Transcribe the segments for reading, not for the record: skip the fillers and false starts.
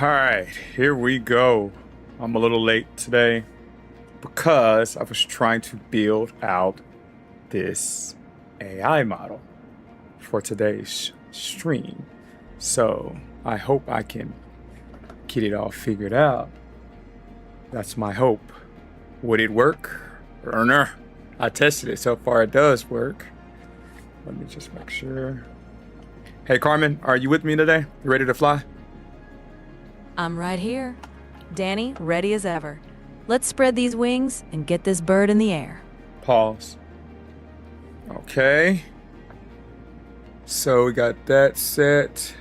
All right, here we go. I'm a little late today because I was trying to build out this AI model for today's stream. So I hope I can get it all figured out. That's my hope. Would it work? Or no? I tested it. So far it does work. Let me just make sure. Hey Carmen, are you with me today? You ready to fly? I'm right here. Danny, ready as ever. Let's spread these wings and get this bird in the air. Pause. Okay. So we got that set.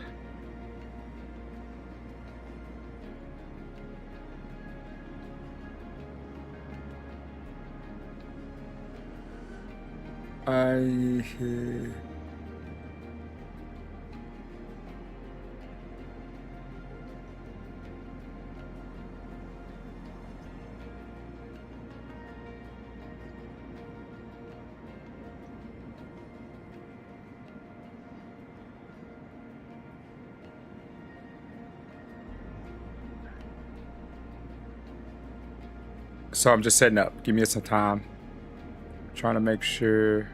So I'm just setting up. Give me some time. Trying to make sure.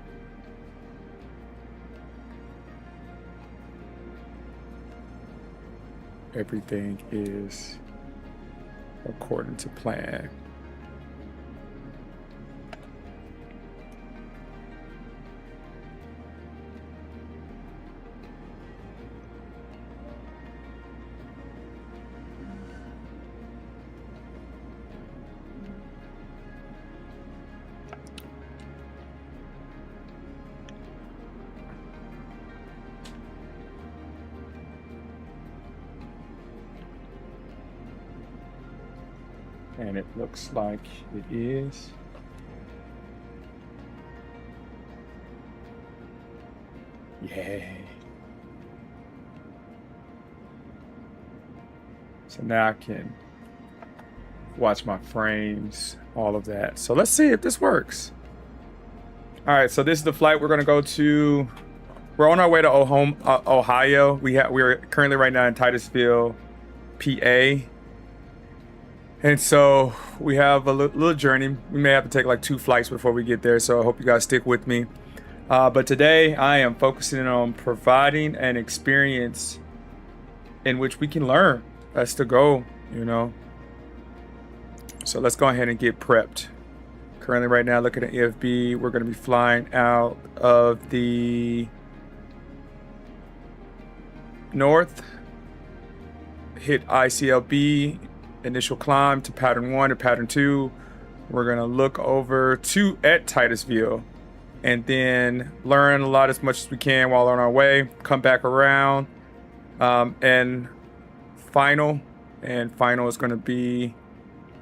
Everything is according to plan. And it looks like it is. Yay. So now I can watch my frames, all of that. So let's see if this works. All right, so this is the flight we're gonna go to. We're on our way to Ohio. We're currently right now in Titusville, PA. And so we have a little journey. We may have to take like 2 flights before we get there. So I hope you guys stick with me. But today I am focusing on providing an experience in which we can learn. That's the goal, you know. So let's go ahead and get prepped. Currently right now, looking at EFB, we're going to be flying out of the north, hit ICLB, initial climb to pattern 1 to pattern 2. We're going to look over at Titusville and then learn a lot as much as we can while on our way, come back around, and final is going to be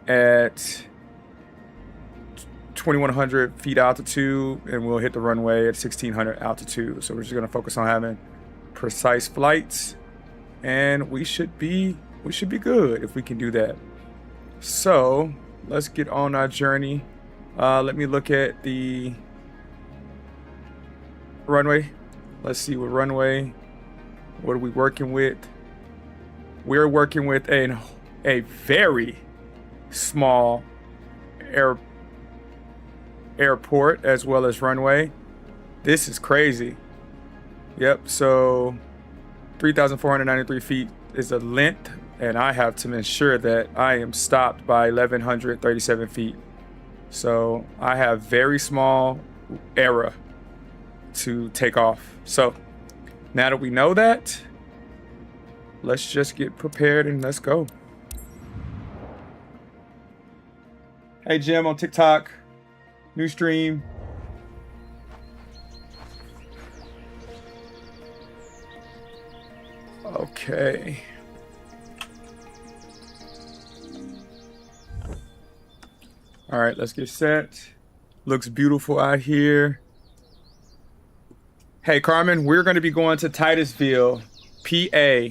at 2,100 feet altitude, and we'll hit the runway at 1,600 altitude. So we're just going to focus on having precise flights, and we should be good if we can do that. So let's get on our journey. Let me look at the runway. Let's see what runway. What are we working with? We're working with a very small airport as well as runway. This is crazy. Yep, so 3,493 feet is the length, and I have to ensure that I am stopped by 1,137 feet. So I have very small error to take off. So now that we know that, let's just get prepared and let's go. Hey Jim on TikTok, new stream. Okay. All right, let's get set. Looks beautiful out here. Hey Carmen, we're going to be going to Titusville, PA.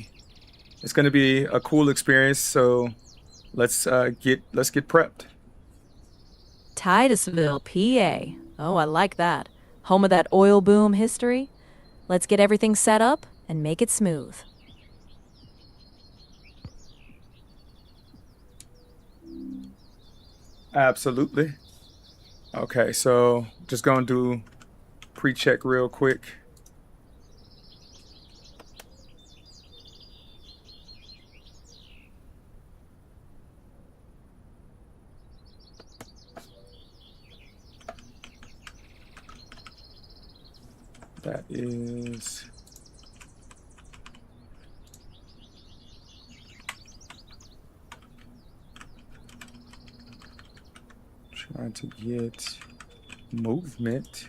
It's going to be a cool experience, so let's get prepped. Titusville, PA. Oh, I like that. Home of that oil boom history. Let's get everything set up and make it smooth. Absolutely. Okay, so just gonna do pre-check real quick. That is trying to get movement.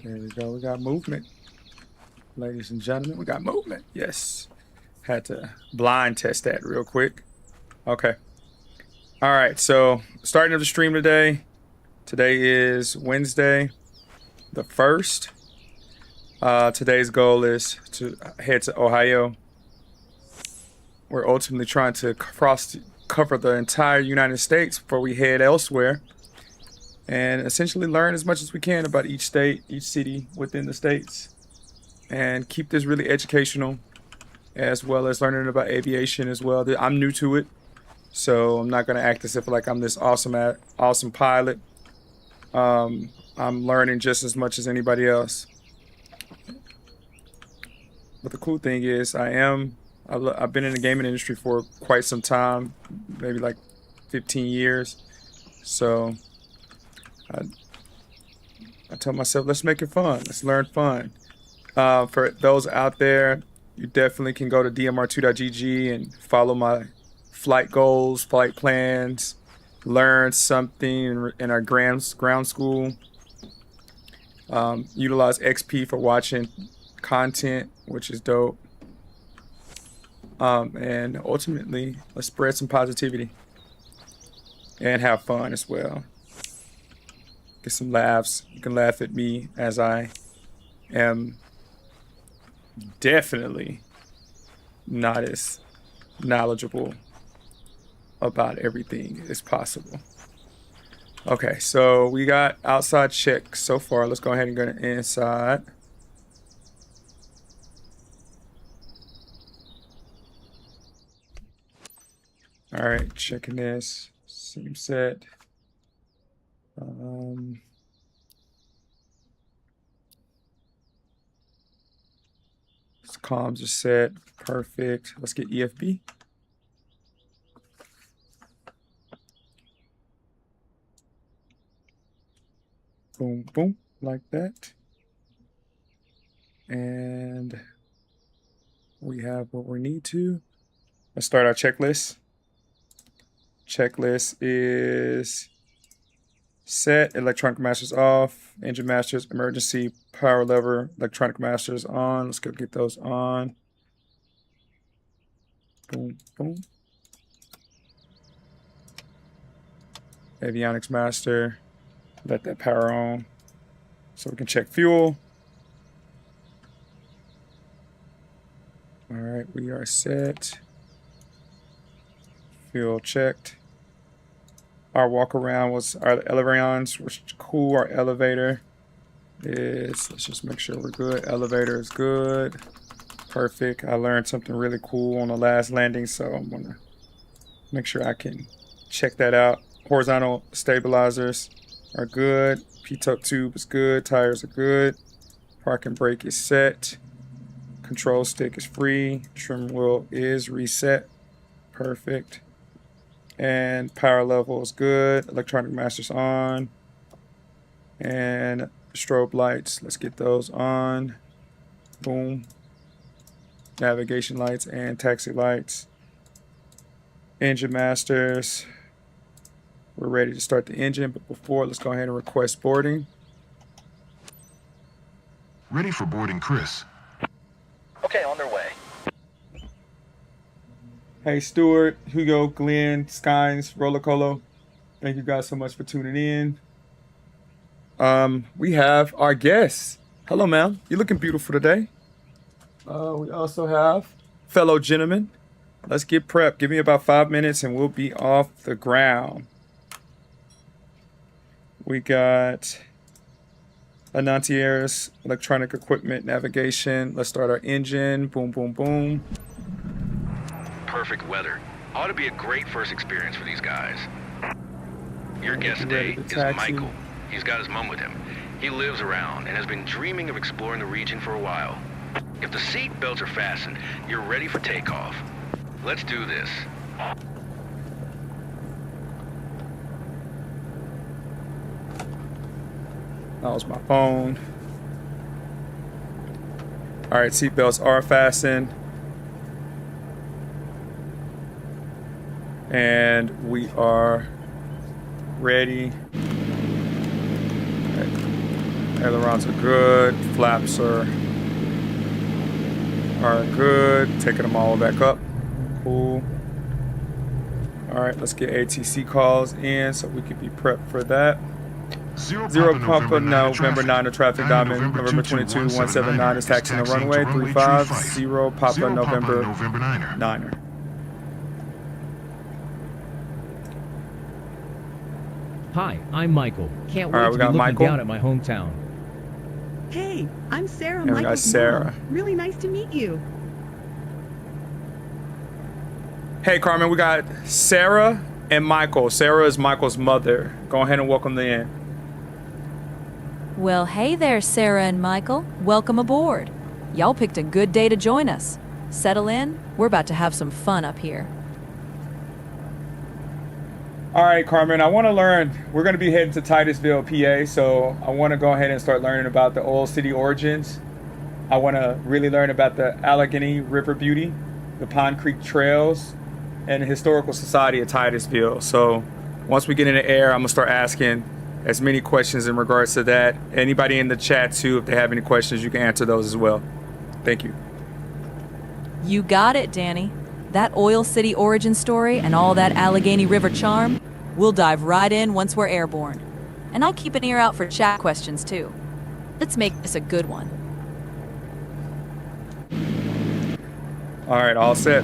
There we go. We got movement. Ladies and gentlemen, we got movement. Yes. Had to blind test that real quick. Okay. All right. So starting of the stream today. Today is Wednesday, the 1st. Today's goal is to head to Ohio. We're ultimately trying to cover the entire United States before we head elsewhere, and essentially learn as much as we can about each state, each city within the states, and keep this really educational, as well as learning about aviation as well. I'm new to it, so I'm not going to act as if like I'm this awesome pilot. I'm learning just as much as anybody else. But the cool thing is I've been in the gaming industry for quite some time, maybe like 15 years. So I told myself, let's make it fun. Let's learn fun. For those out there, you definitely can go to DRM2.GG and follow my flight goals, flight plans, learn something in our ground school. Utilize XP for watching content, which is dope. And ultimately, let's spread some positivity and have fun as well. Get some laughs. You can laugh at me as I am definitely not as knowledgeable about everything as possible. Okay, so we got outside check so far. Let's go ahead and go to inside. All right, checking this. SIM set. Comms are set. Perfect. Let's get EFB. Boom, boom, like that. And we have what we need to. Let's start our checklist. Checklist is set, electronic masters off, engine masters, emergency power lever, electronic masters on. Let's go get those on. Boom, boom. Avionics master, let that power on so we can check fuel. All right, we are set. Fuel checked. Our walk around was our elevators was cool. Our elevator is, let's just make sure we're good. Elevator is good. Perfect. I learned something really cool on the last landing, so I'm gonna make sure I can check that out. Horizontal stabilizers are good. P-tuck tube is good. Tires are good. Parking brake is set. Control stick is free. Trim wheel is reset. Perfect. And power level is good. Electronic masters on. And strobe lights. Let's get those on. Boom. Navigation lights and taxi lights. Engine masters. We're ready to start the engine, but before, let's go ahead and request boarding. Ready for boarding, Chris. Okay, on their way. Hey, Stuart, Hugo, Glenn, Skynes, Rollercolo. Thank you guys so much for tuning in. We have our guests. Hello, ma'am. You're looking beautiful today. We also have fellow gentlemen. Let's get prepped. Give me about 5 minutes and we'll be off the ground. We got Anantieres, electronic equipment, navigation. Let's start our engine. Boom, boom, boom. Perfect weather. Ought to be a great first experience for these guys. Your guest Ready today to is taxi. Michael. He's got his mom with him. He lives around and has been dreaming of exploring the region for a while. If the seat belts are fastened, you're ready for takeoff. Let's do this. That was my phone. All right, seatbelts are fastened. And we are ready. Okay. Ailerons are good. Flaps are good. Taking them all back up. Cool. All right, let's get ATC calls in so we can be prepped for that. Zero Papa November 9 to traffic diamond. November 22 179 is taxiing the runway 35. Zero Papa November Niner. Hi, I'm Michael. Can't All right, wait we to be got looking Michael. down at my hometown. Hey, I'm Sarah. And we got Michael's Sarah. mom. Really nice to meet you. Hey, Carmen, we got Sarah and Michael. Sarah is Michael's mother. Go ahead and welcome them in. Well, hey there, Sarah and Michael. Welcome aboard. Y'all picked a good day to join us. Settle in. We're about to have some fun up here. All right, Carmen, I want to learn. We're going to be heading to Titusville, PA, so I want to go ahead and start learning about the Oil City origins. I want to really learn about the Allegheny River beauty, the Pond Creek trails, and the Historical Society of Titusville. So once we get in the air, I'm going to start asking as many questions in regards to that. Anybody in the chat, too, if they have any questions, you can answer those as well. Thank you. You got it, Danny. That Oil City origin story and all that Allegheny River charm, we'll dive right in once we're airborne. And I'll keep an ear out for chat questions, too. Let's make this a good one. All right, all set.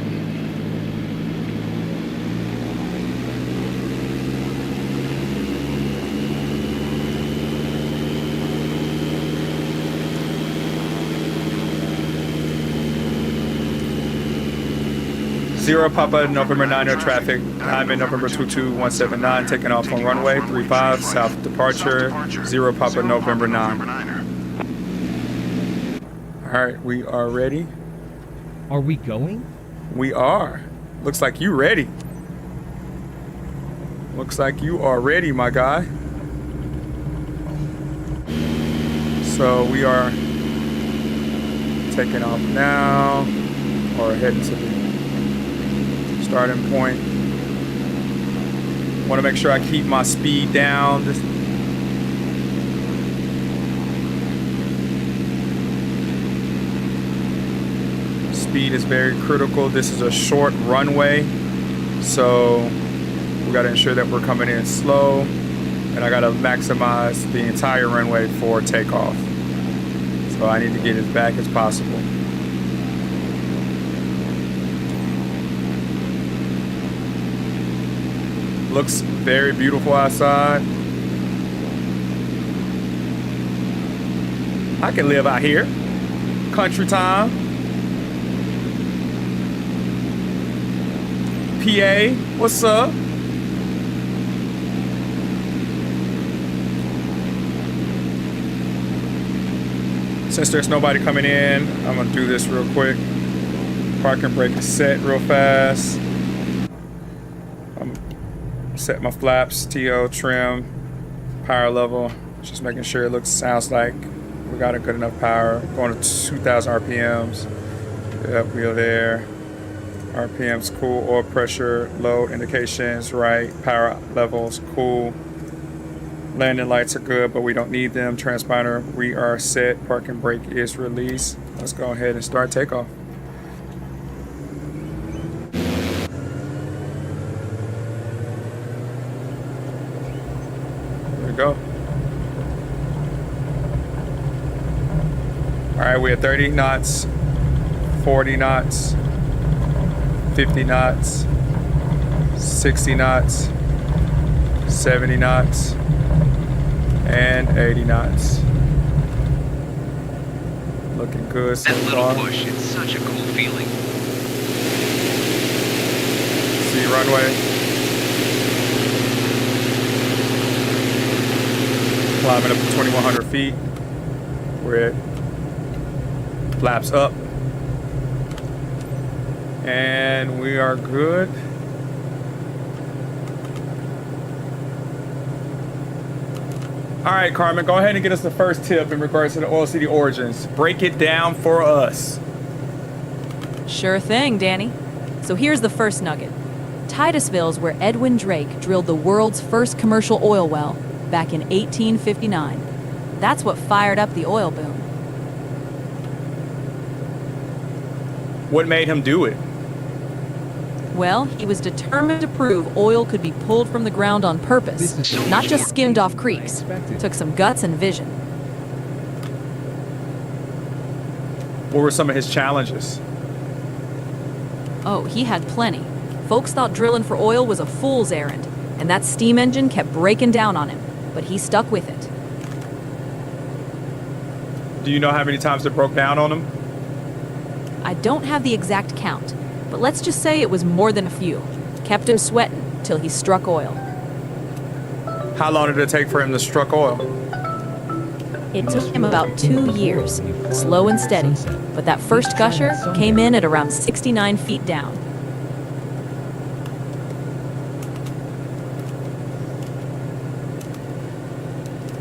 Zero Papa November 9 traffic. I'm in November 22179, taking off on runway 35, south departure. Zero Papa November 9. All right, we are ready. Are we going? We are. Looks like you ready. Looks like you are ready, my guy. So we are taking off now, or heading to the starting point. Want to make sure I keep my speed down. Speed is very critical. This is a short runway, so we got to ensure that we're coming in slow, and I got to maximize the entire runway for takeoff. So I need to get as back as possible. Looks very beautiful outside. I can live out here. Country time. PA, what's up? Since there's nobody coming in, I'm gonna do this real quick. Parking brake is set real fast. Set my flaps, TO, trim, power level. Just making sure it sounds like we got a good enough power. Going to 2,000 RPMs. Yep, wheel there. RPM's cool. Oil pressure, load indications, right. Power levels, cool. Landing lights are good, but we don't need them. Transponder, we are set. Parking brake is released. Let's go ahead and start takeoff. Go. All right, we're at 30 knots, 40 knots, 50 knots, 60 knots, 70 knots, and 80 knots. Looking good so That little far. push, it's such a cool feeling. emergency runway. Climbing up to 2,100 feet. Where it flaps up. And we are good. All right, Carmen, go ahead and get us the first tip in regards to the Oil City Origins. Break it down for us. Sure thing, Danny. So here's the first nugget. Titusville's where Edwin Drake drilled the world's first commercial oil well back in 1859. That's what fired up the oil boom. What made him do it? Well, he was determined to prove oil could be pulled from the ground on purpose, This is so not much just more skimmed off than I creeks. expected. Took some guts and vision. What were some of his challenges? Oh, he had plenty. Folks thought drilling for oil was a fool's errand, and that steam engine kept breaking down on him, but he stuck with it. Do you know how many times it broke down on him? I don't have the exact count, but let's just say it was more than a few. Kept him sweating till he struck oil. How long did it take for him to struck oil? It took him about 2 years, slow and steady, but that first gusher came in at around 69 feet down.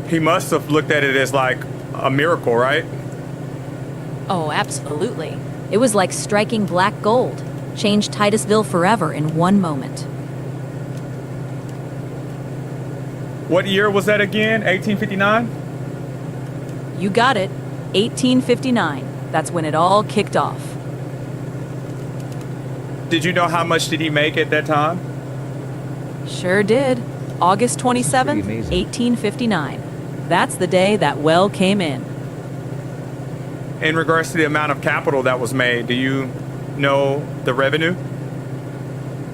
He must have looked at it as like a miracle, right? Oh, absolutely. It was like striking black gold. Changed Titusville forever in one moment. What year was that again? 1859? You got it. 1859. That's when it all kicked off. Did you know how much did he make at that time? Sure did. August 27th, This is pretty amazing. 1859. That's the day that well came in. In regards to the amount of capital that was made, do you know the revenue?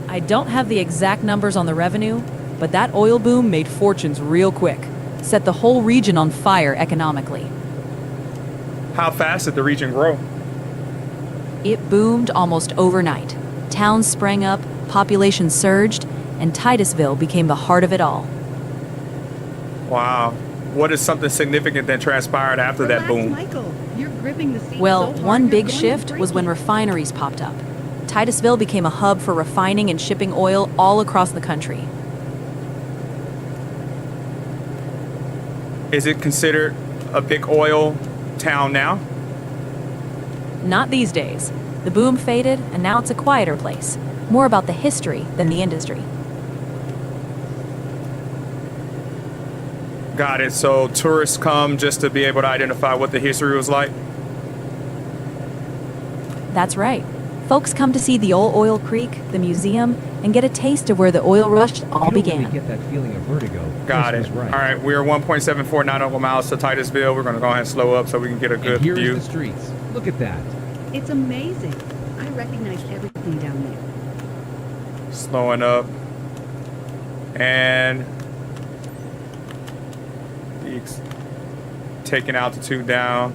I don't have the exact numbers on the revenue, but that oil boom made fortunes real quick. Set the whole region on fire economically. How fast did the region grow? It boomed almost overnight. Towns sprang up, population surged, and Titusville became the heart of it all. Wow. What is something significant that transpired after that Relax, boom? Michael. You're gripping the seat Well, so hard one you're big going to shift break was when it. refineries popped up. Titusville became a hub for refining and shipping oil all across the country. Is it considered a big oil town now? Not these days. The boom faded, and now it's a quieter place. More about the history than the industry. Got it. So tourists come just to be able to identify what the history was like? That's right. Folks come to see the old oil creek, the museum, and get a taste of where the oil rush all You don't began. really get that feeling of vertigo. Got Chris it. was right. All right, we're 1.74 nautical miles to Titusville. We're going to go ahead and slow up so we can get a And good here view. is the streets. Look at that. It's amazing. I recognize everything down there. Slowing up. And taking altitude down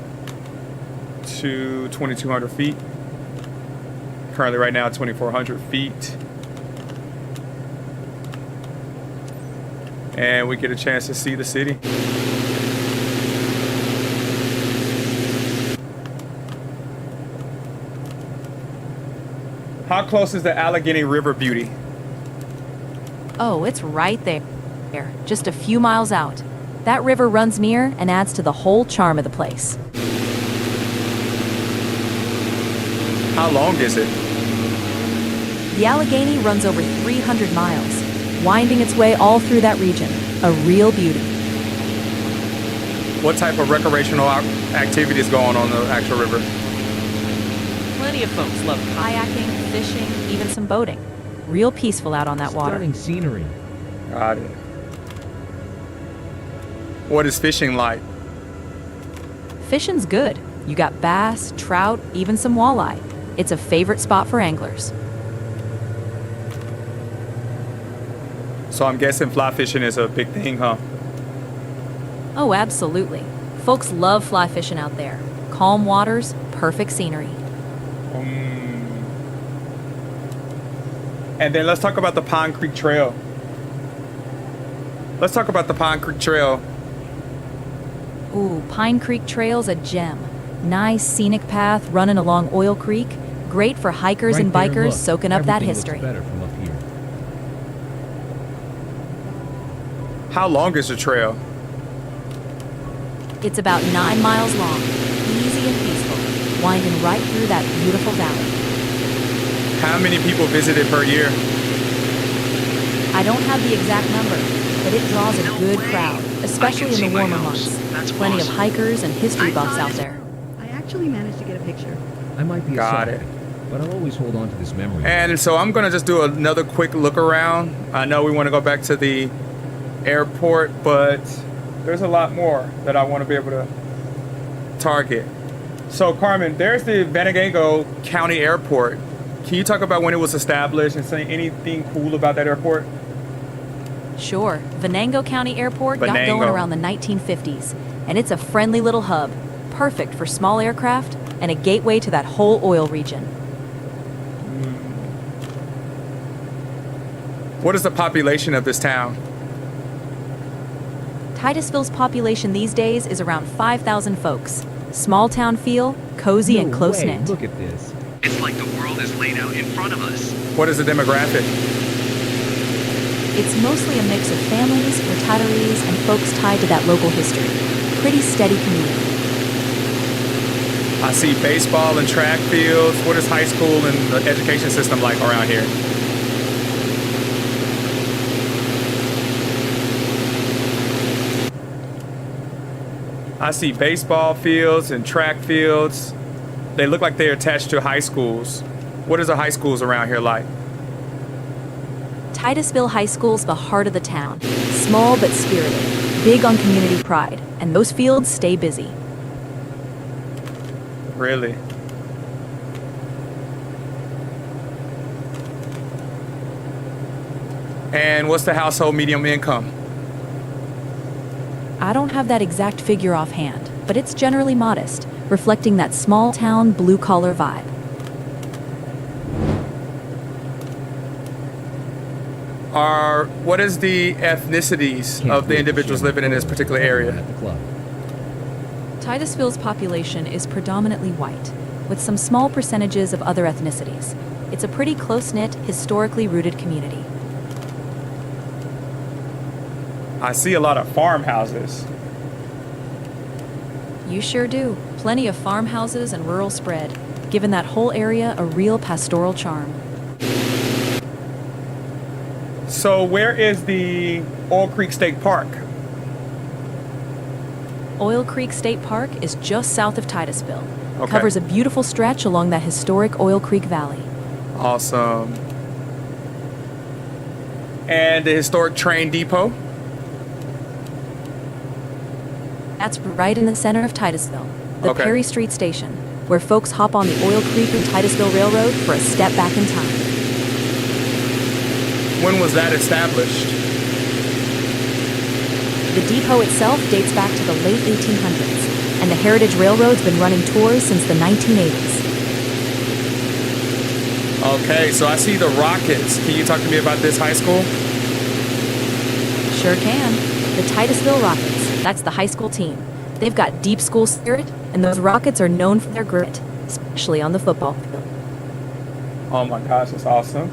to 2,200 feet. Currently right now 2,400 feet. And we get a chance to see the city. How close is the Allegheny River Beauty? Oh, it's right there. Just a few miles out. That river runs near and adds to the whole charm of the place. How long is it? The Allegheny runs over 300 miles, winding its way all through that region. A real beauty. What type of recreational activities going on the actual river? Plenty of folks love kayaking, fishing, even some boating. Real peaceful out on that water. Stunning scenery. Got it. What is fishing like? Fishing's good. You got bass, trout, even some walleye. It's a favorite spot for anglers. So I'm guessing fly fishing is a big thing, huh? Oh, absolutely. Folks love fly fishing out there. Calm waters, perfect scenery. And then let's talk about the Pond Creek Trail. Let's talk about the Pond Creek Trail. Ooh, Pine Creek Trail's a gem. Nice scenic path running along Oil Creek. Great for hikers and Right there, bikers look. soaking up that Everything looks history. better from up here. How long is the trail? It's about 9 miles long, easy and peaceful, winding right through that beautiful valley. How many people visit it per year? I don't have the exact number, but it draws a good crowd, especially in the warmer months. Plenty of hikers and history buffs out there. I actually managed to get a picture. I might be a Got sucker, but I'll always hold on to this memory. And so I'm gonna just do another quick look around. I know we want to go back to the airport, but there's a lot more that I want to be able to target. So Carmen, there's the Venango County Airport. Can you talk about when it was established and say anything cool about that airport? Sure, Venango County Airport got Venango. going around the 1950s, and it's a friendly little hub, perfect for small aircraft and a gateway to that whole oil region. What is the population of this town? Titusville's population these days is around 5,000 folks. Small town feel, cozy and No close way, knit. Look at this. It's like the world is laid out in front of us. What is the demographic? It's mostly a mix of families, retirees, and folks tied to that local history. Pretty steady community. I see baseball and track fields. What is high school and the education system like around here? I see baseball fields and track fields. They look like they're attached to high schools. What is the high schools around here like? Titusville High School's the heart of the town. Small but spirited, big on community pride, and those fields stay busy. Really? And what's the household medium income? I don't have that exact figure offhand, but it's generally modest, reflecting that small town blue collar vibe. What is the ethnicities Can't of the wait to individuals share my living in this photo particular with area? everyone at the club. Titusville's population is predominantly white, with some small percentages of other ethnicities. It's a pretty close-knit, historically rooted community. I see a lot of farmhouses. You sure do. Plenty of farmhouses and rural spread, giving that whole area a real pastoral charm. So where is the Oil Creek State Park? Oil Creek State Park is just south of Titusville. Okay. Covers a beautiful stretch along that historic Oil Creek Valley. Awesome. And the historic train depot? That's right in the center of Titusville, the Okay. Perry Street Station, where folks hop on the Oil Creek and Titusville Railroad for a step back in time. When was that established? The depot itself dates back to the late 1800s, and the Heritage Railroad's been running tours since the 1980s. Okay, so I see the Rockets. Can you talk to me about this high school? Sure can. The Titusville Rockets, that's the high school team. They've got deep school spirit, and those Rockets are known for their grit, especially on the football field. Oh my gosh, that's awesome.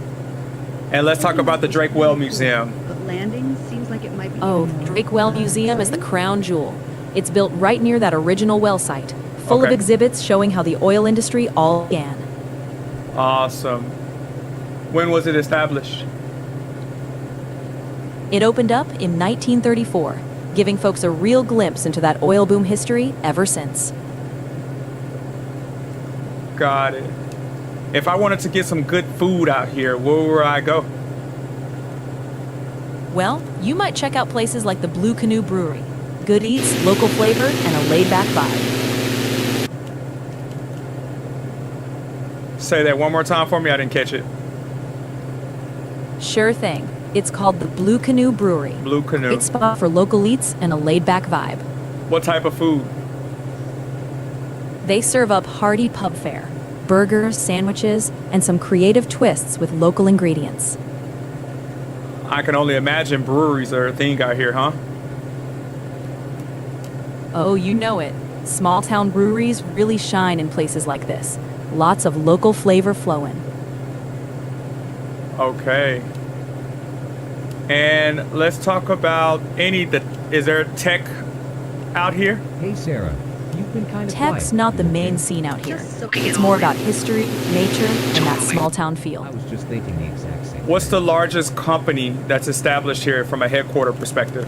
And let's talk about the Drake Well Museum. But landing seems like it might be. Oh, Drake Well Museum is the crown jewel. It's built right near that original well site, full of Okay. exhibits showing how the oil industry all began. Awesome. When was it established? It opened up in 1934, giving folks a real glimpse into that oil boom history ever since. Got it. If I wanted to get some good food out here, where would I go? Well, you might check out places like the Blue Canoe Brewery. Good eats, local flavor, and a laid-back vibe. Say that one more time for me. I didn't catch it. Sure thing. It's called the Blue Canoe Brewery. Blue Canoe. Great spot for local eats and a laid-back vibe. What type of food? They serve up hearty pub fare. burgers, sandwiches, and some creative twists with local ingredients. I can only imagine breweries are a thing out here, huh? Oh, you know it. Small town breweries really shine in places like this. Lots of local flavor flowing. Okay. And let's talk about is there tech out here? Hey, Sarah. You've been kind of Tech's quiet. not the You main okay? scene out here. Just so It's more about history, nature, and that small town feel. I was just thinking the exact same What's thing. the largest company that's established here from a headquarter perspective?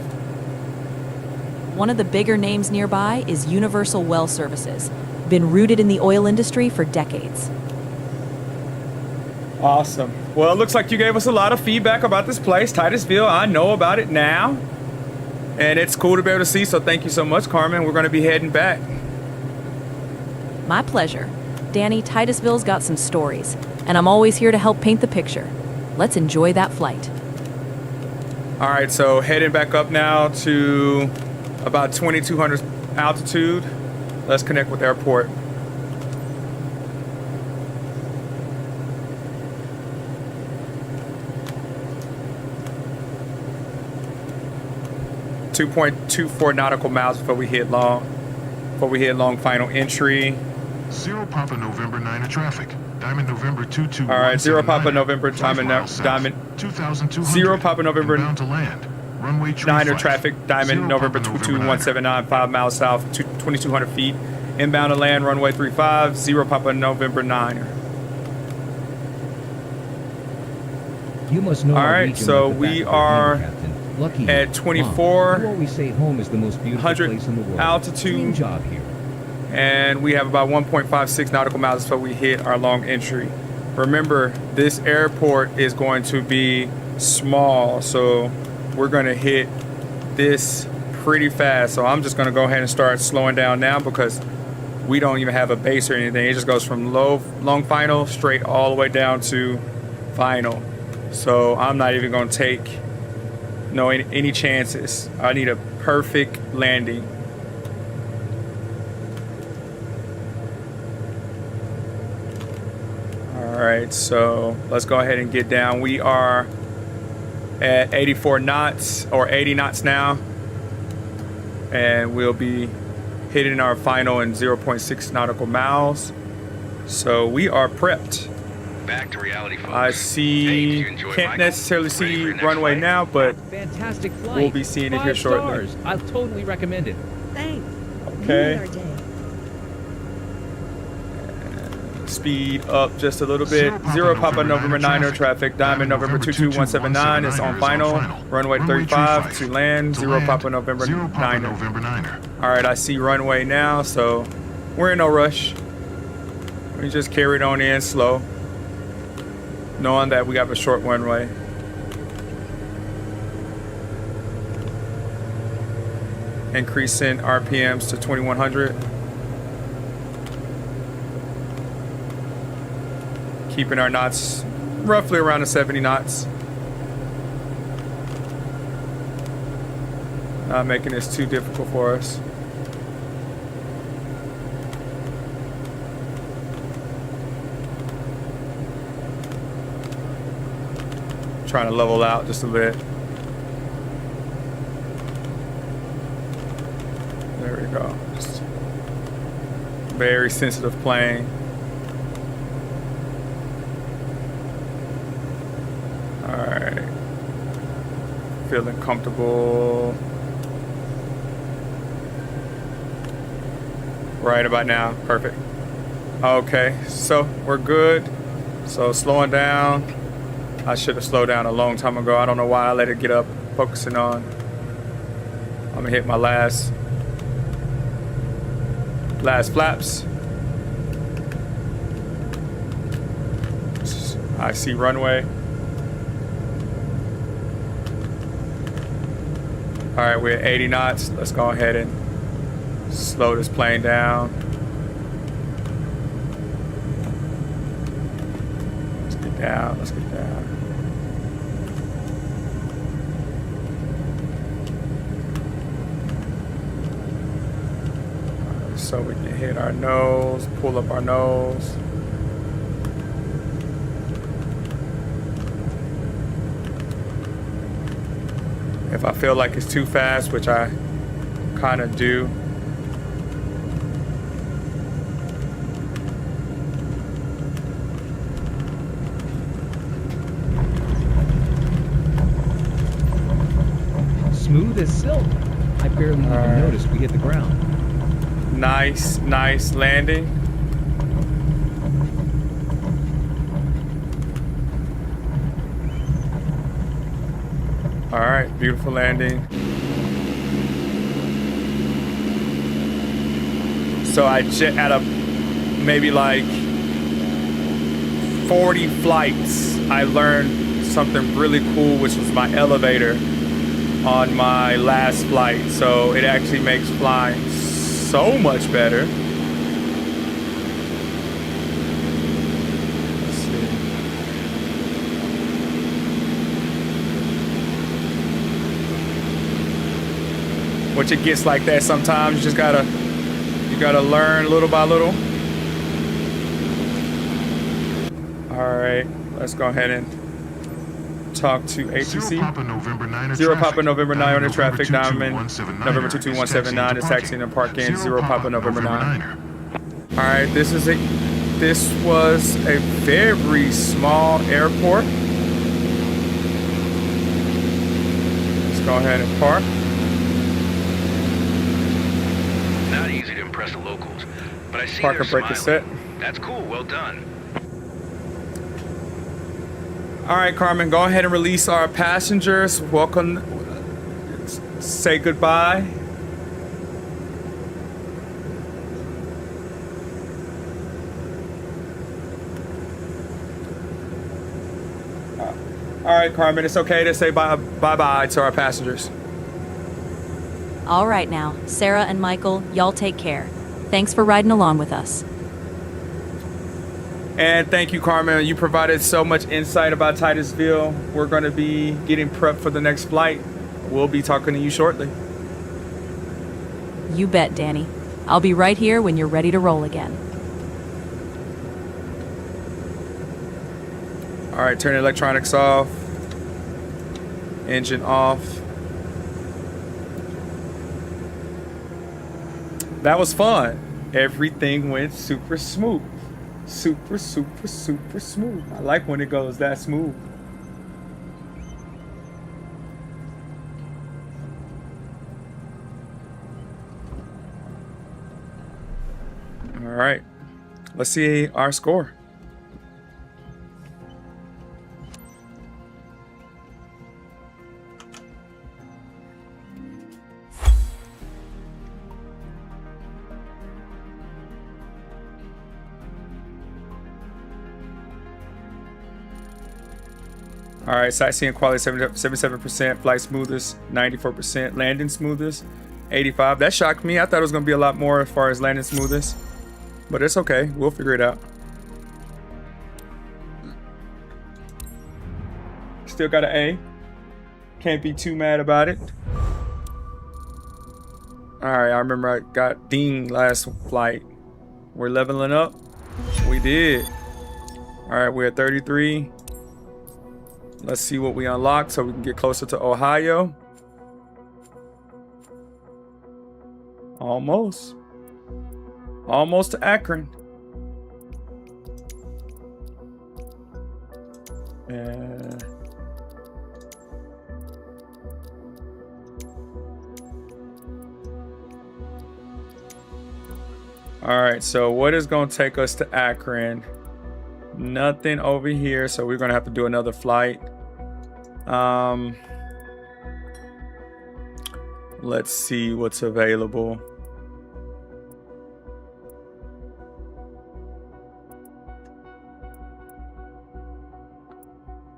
One of the bigger names nearby is Universal Well Services. Been rooted in the oil industry for decades. Awesome. Well, it looks like you gave us a lot of feedback about this place, Titusville. I know about it now. And it's cool to be able to see, so thank you so much, Carmen. We're going to be heading back. My pleasure. Danny, Titusville's got some stories, and I'm always here to help paint the picture. Let's enjoy that flight. All right, so heading back up now to about 2,200 altitude. Let's connect with the airport. .24 nautical miles before we hit long final entry. 0 Papa November 9 traffic. Diamond November 22. All right, 0 Papa November Diamond 2200. 0 Papa November Bound to land. Runway 9er traffic. Diamond 0 November Papa 22179, 5 miles south, 2,200 feet. Inbound to land, runway 35. 0 Papa November 9er. You must know All our right, region so like the we back of your are hand, Captain. Lucky at you. 24 Mom, you always say home is the most beautiful 100 place in the world. altitude. Dream job here. And we have about 1.56 nautical miles before we hit our long entry. Remember, this airport is going to be small, so we're going to hit this pretty fast. So I'm just going to go ahead and start slowing down now because we don't even have a base or anything. It just goes from long final straight all the way down to final. So I'm not even going to take any chances. I need a perfect landing. All right, so let's go ahead and get down. We are at 84 knots or 80 knots now, and we'll be hitting our final in 0.6 nautical miles. So we are prepped. Back to reality, folks. I Hey, see, did you enjoy can't Michael? necessarily Ready for see your next runway flight? now, but Fantastic flight. we'll be seeing it here 5 shortly. stars. I'll totally recommend it. Thanks. Okay. You made our day. speed up just a little bit. 0 Papa November 9er traffic. Diamond November 22179 is on final. Runway 35 to land. 0 Papa November 9er. All right, I see runway now, so we're in no rush. We just carried on in slow, knowing that we have a short runway. Increasing RPMs to 2100. Keeping our knots roughly around the 70 knots. Not making this too difficult for us. Trying to level out just a bit. There we go. Just very sensitive plane. Alright. Feeling comfortable. Right about now. Perfect. Okay, so we're good. So slowing down. I should have slowed down a long time ago. I don't know why I let it get up. Focusing on. I'm gonna hit my last flaps. I see runway. All right, we're at 80 knots. Let's go ahead and slow this plane down. Let's get down. Let's get down. So we can hit our nose, pull up our nose. if I feel like it's too fast, which I kind of do. Smooth as silk. I barely even Alright. noticed we hit the ground. Nice landing. All right, beautiful landing. So I at a maybe like 40 flights, I learned something really cool, which was my elevator on my last flight. So it actually makes flying so much better. Let's see. Which it gets like that sometimes. You just gotta learn little by little. All right, let's go ahead and talk to ATC. Zero Papa November 9 Zero traffic. Papa November 9 on the traffic. Diamond 22179 November 22179 is taxiing and parking. Zero Papa November 9. 9er. All right, this was a very small airport. Let's go ahead and park. Not easy to impress the locals, but I see Park they're and break the smiling. set. That's cool. Well done. All right, Carmen, go ahead and release our passengers. Welcome. Say goodbye. All right, Carmen, it's okay to say bye-bye to our passengers. All right now, Sarah and Michael, y'all take care. Thanks for riding along with us. And thank you, Carmen. You provided so much insight about Titusville. We're going to be getting prepped for the next flight. We'll be talking to you shortly. You bet, Danny. I'll be right here when you're ready to roll again. All right, turn electronics off. Engine off. That was fun. Everything went super smooth. Super smooth. I like when it goes that smooth. All right, let's see our score. All right, sightseeing quality 77%, flight smoothest 94%, landing smoothest 85. That shocked me. I thought it was gonna be a lot more as far as landing smoothest, but it's okay. We'll figure it out. Still got an A. Can't be too mad about it. All right, I remember I got dinged last flight. We're leveling up. We did. All right, we're at 33. Let's see what we unlock so we can get closer to Ohio. Almost. Almost to Akron. All right, so what is going to take us to Akron? Nothing over here, so we're going to have to do another flight. Let's see what's available.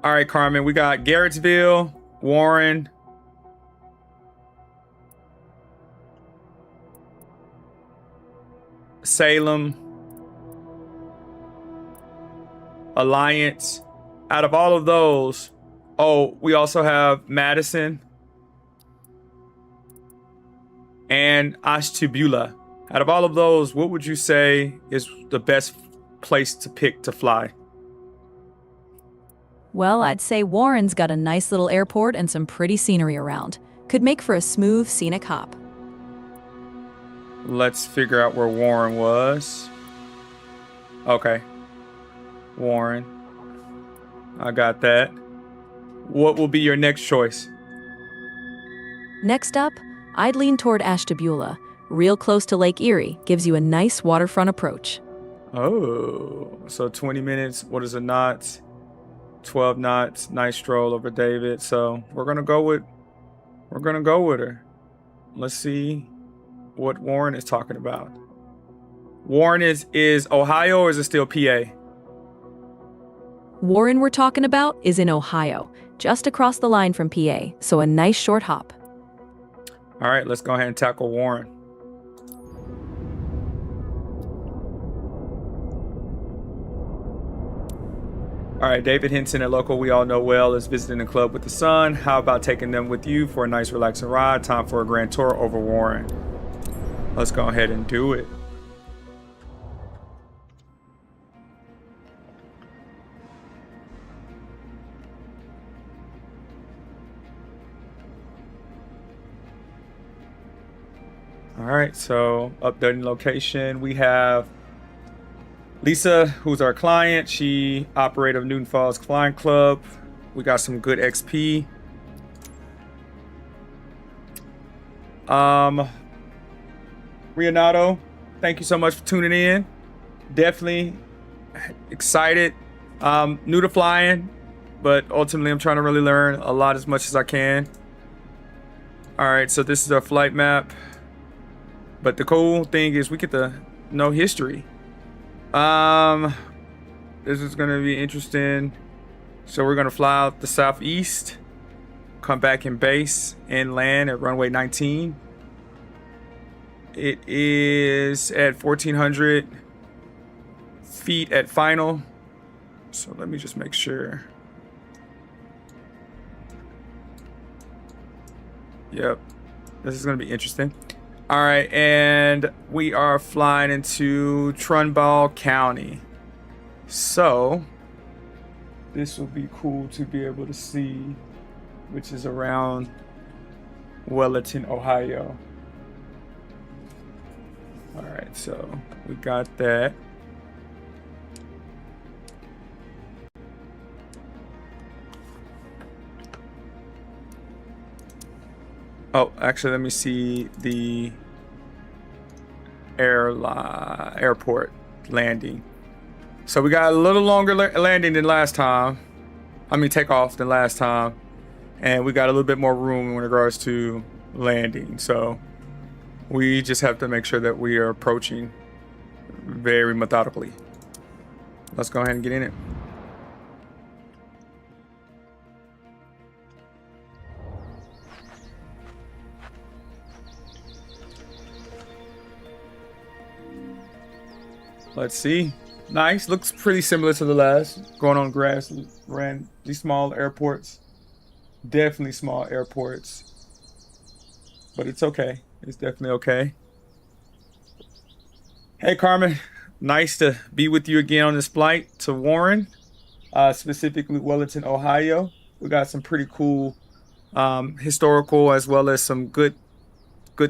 All right, Carmen, we got Garrettsville, Warren, Salem, Alliance. Out of all of those, oh, we also have Madison and Ashtabula. Out of all of those, what would you say is the best place to pick to fly? Well, I'd say Warren's got a nice little airport and some pretty scenery around. Could make for a smooth, scenic hop. Let's figure out where Warren was. Okay. Warren. I got that. What will be your next choice? Next up, I'd lean toward Ashtabula. Real close to Lake Erie, gives you a nice waterfront approach. Oh, so 20 minutes. What is a knot? 12 knots. Nice stroll over David. So we're gonna go with her. Let's see what Warren is talking about. Warren is Ohio, or is it still PA? Warren we're talking about is in Ohio, just across the line from PA, so a nice short hop. All right, let's go ahead and tackle Warren. All right, David Henson, a local we all know well, is visiting the club with the son. How about taking them with you for a nice relaxing ride? Time for a grand tour over Warren. Let's go ahead and do it. All right, so updating location. We have Lisa, who's our client. She operator of Newton Falls Client Club. We got some good XP. Renato, thank you so much for tuning in. Definitely excited. New to flying, but ultimately I'm trying to really learn a lot as much as I can. All right, so this is our flight map. But the cool thing is we get to know history. This is gonna be interesting. So we're gonna fly out the southeast, come back in base and land at runway 19. It is at 1,400 feet at final. So let me just make sure. Yep, this is gonna be interesting. All right, and we are flying into Trumbull County. So this will be cool to be able to see, which is around Wellington, Ohio. All right, so we got that. Oh, actually, let me see the airport landing. So we got a little longer landing than last time. I mean, takeoff than last time. And we got a little bit more room in regards to landing. So we just have to make sure that we are approaching very methodically. Let's go ahead and get in it. Let's see. Nice. Looks pretty similar to the last. Going on grass. Ran these small airports. Definitely small airports. But it's okay. It's definitely okay. Hey, Carmen. Nice to be with you again on this flight to Warren. Specifically Wellington, Ohio. We got some pretty cool historical as well as some good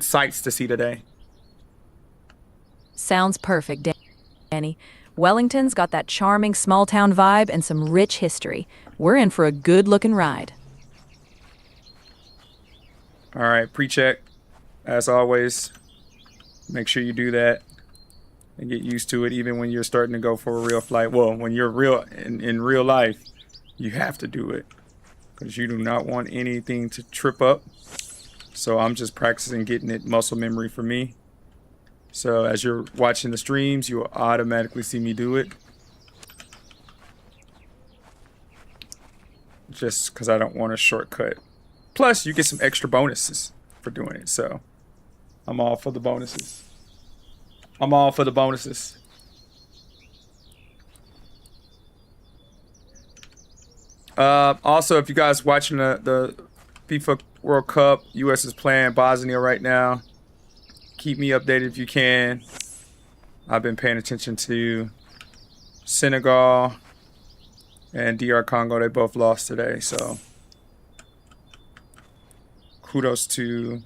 sights to see today. Sounds perfect, Danny. Wellington's got that charming small town vibe and some rich history. We're in for a good looking ride. All right, pre-check. As always, make sure you do that and get used to it even when you're starting to go for a real flight. Well, when you're real in real life, you have to do it because you do not want anything to trip up. So I'm just practicing getting it muscle memory for me. So as you're watching the streams, you will automatically see me do it. Just because I don't want a shortcut. Plus, you get some extra bonuses for doing it. So I'm all for the bonuses. I'm all for the bonuses. Also, if you guys watching the FIFA World Cup, U.S. is playing Bosnia right now. Keep me updated if you can. I've been paying attention to Senegal and DR Congo, they both lost today, so kudos to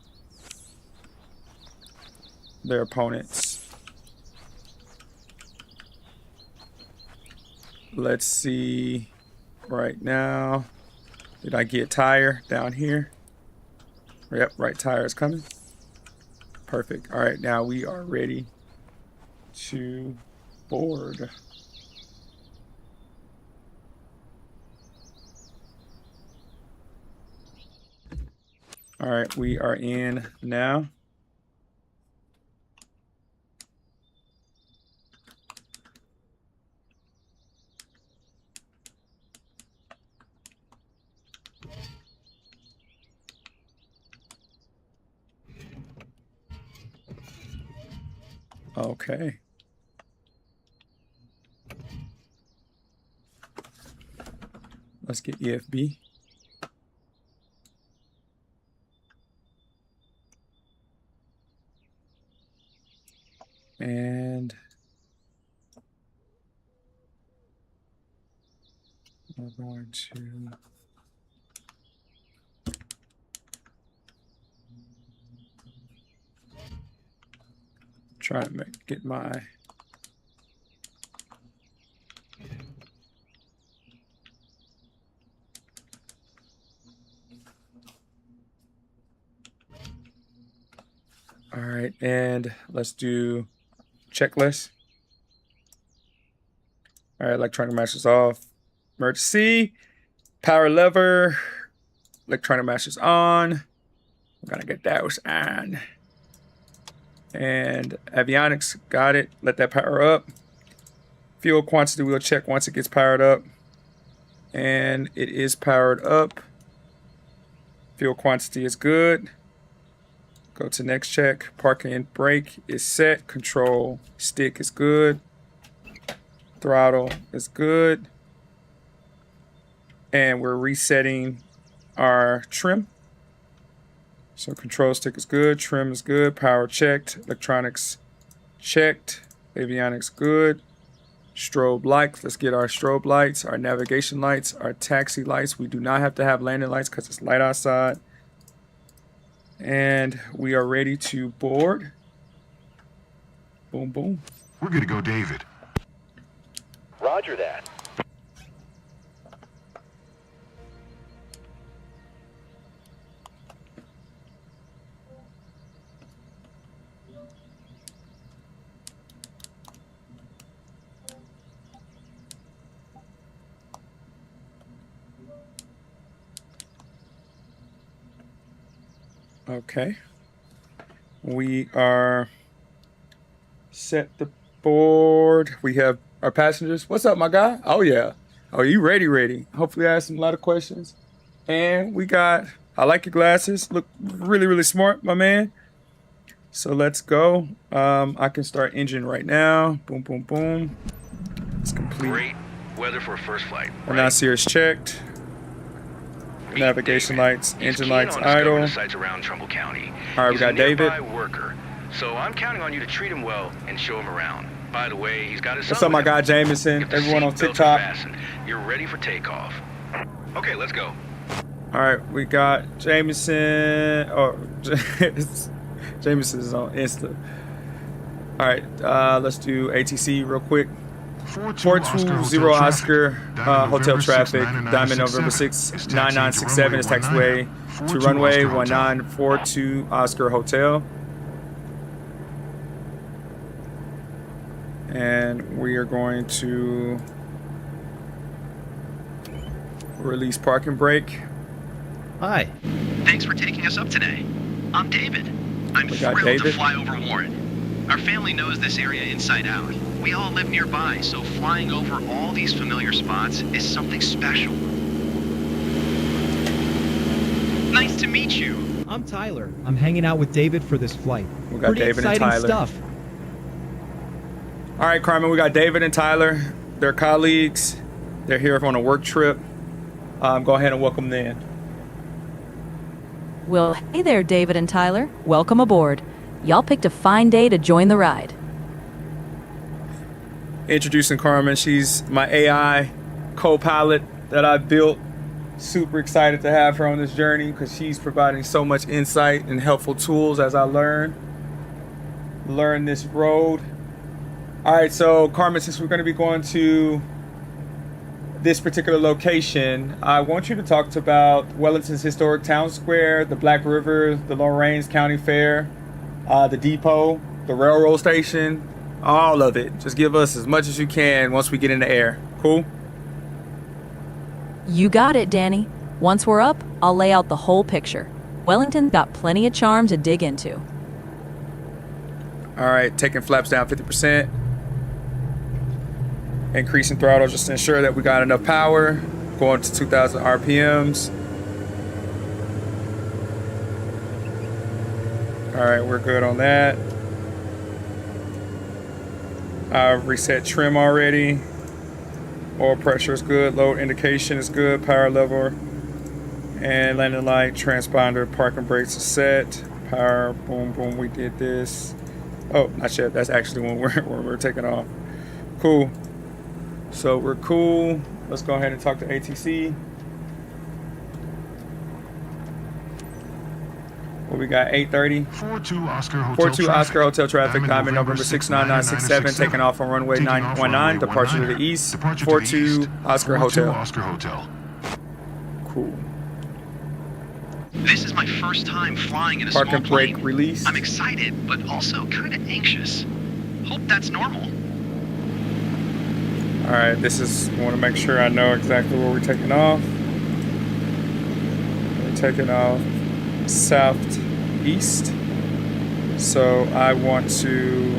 their opponents. Let's see right now. Did I get tire down here? Yep, right tire is coming. Perfect. All right, now we are ready to board. All right, we are in now. Okay. Let's get EFB. And we're going to try to get my all right, and let's do checklist. All right, electronic matches off. Emergency. Power lever. Electronic matches on. We're gonna get those on. And avionics, got it. Let that power up. Fuel quantity we'll check once it gets powered up. And it is powered up. Fuel quantity is good. Go to next check. Parking and brake is set. Control stick is good. Throttle is good. And we're resetting our trim. So control stick is good. Trim is good. Power checked. Electronics checked. Avionics good. Strobe lights. Let's get our strobe lights, our navigation lights, our taxi lights. We do not have to have landing lights because it's light outside. And we are ready to board. Boom, boom. We're good to go, David. Roger that. Okay. We are set the board. We have our passengers. What's up, my guy? Oh, yeah. Oh, you ready? Hopefully I asked him a lot of questions. And we got, I like your glasses. Look really, really smart, my man. So let's go. I can start engine right now. Boom, boom, boom. It's complete. Great weather for a first flight. Announcer is checked. Meet Navigation David. lights, He's engine keen lights on discovering idle. the sites around Trumbull County. All right, we He's got a nearby David. worker, so I'm counting on you to treat him well and show him around. By the way, he's got his What's son up, my with him. guy Jameson? If the Everyone on seatbelts are TikTok. fastened, you're ready for takeoff. Okay, let's go. All right, we got Jameson. Oh, Jameson is on Insta. All right, let's do ATC real quick. 420 Oscar, hotel traffic, Diamond November 6, 9967 is taxiway to runway 1942 Oscar Hotel. And we are going to release parking brake. Hi. Thanks for taking us up today. I'm David. I'm We got thrilled David. to fly over Warren. Our family knows this area inside out. We all live nearby, so flying over all these familiar spots is something special. Nice to meet you. I'm Tyler. I'm hanging out with David for this flight. We got Pretty David and exciting Tyler. stuff. All right, Carmen, we got David and Tyler. They're colleagues. They're here on a work trip. Go ahead and welcome them in. Well, hey there, David and Tyler. Welcome aboard. Y'all picked a fine day to join the ride. Introducing Carmen. She's my AI Copilot that I built. Super excited to have her on this journey because she's providing so much insight and helpful tools as I learn this road. All right, so Carmen, since we're going to be going to this particular location, I want you to talk about Wellington's historic town square, the Black River, the Lorains County Fair, the depot, the railroad station, all of it. Just give us as much as you can once we get in the air. Cool? You got it, Danny. Once we're up, I'll lay out the whole picture. Wellington's got plenty of charm to dig into. All right, taking flaps down 50%. Increasing throttle just to ensure that we got enough power. Going to 2,000 RPMs. All right, we're good on that. I've reset trim already. Oil pressure is good. Load indication is good. Power level and landing light, transponder, parking brakes are set. Power, boom, boom. We did this. Oh, not yet. That's actually when we're taking off. Cool. So we're cool. Let's go ahead and talk to ATC. What we got? 8:30. 42 Oscar Hotel 42 traffic. Oscar Hotel traffic. Diamond Diamond November 69967. Taking off on runway 919. Departure to the east. Departure to the 42 east. Oscar 42 Hotel. Oscar Hotel. Cool. This is my first time flying in a Park small and brake plane. release. I'm excited, but also kind of anxious. Hope that's normal. All right, this is, I want to make sure I know exactly where we're taking off. We're taking off southeast. So I want to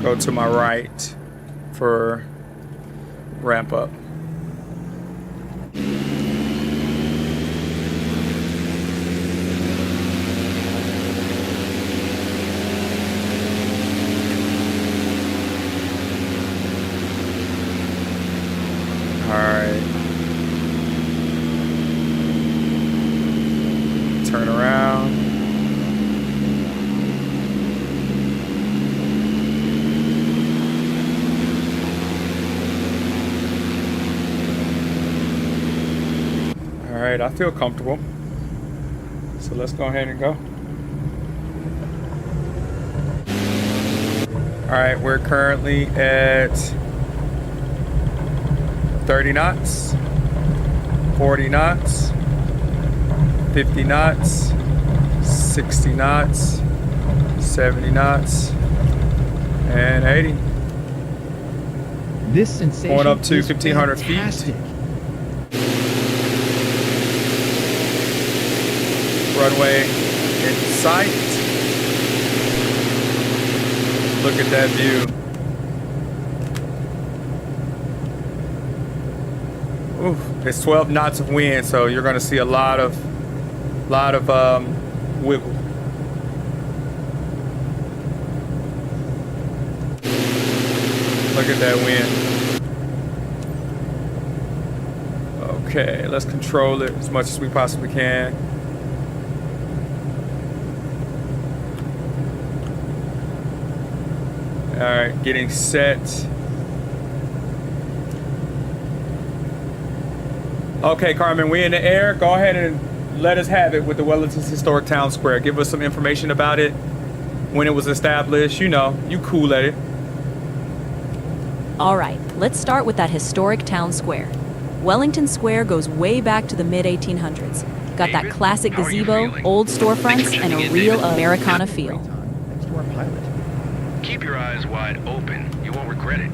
go to my right for ramp up. Alright. Turn around. Alright, I feel comfortable. So let's go ahead and go. Alright, we're currently at 30 knots, 40 knots, 50 knots, 60 knots, 70 knots, and 80. This sensation Going up to is 1,500 fantastic. feet. Runway in sight. Look at that view. Oof, it's 12 knots of wind, so you're going to see a lot of wiggle. Look at that wind. Okay, let's control it as much as we possibly can. All right, getting set. Okay, Carmen, we in the air. Go ahead and let us have it with the Wellington's Historic Town Square. Give us some information about it, when it was established. You know, you cool at it. All right, let's start with that historic town square. Wellington Square goes way back to the mid-1800s. Got that David, classic how are you gazebo, feeling? old Thanks storefronts, for and checking a in, real David. Americana Great feel. time. Thanks to our pilot. Keep your eyes wide open. You won't regret it.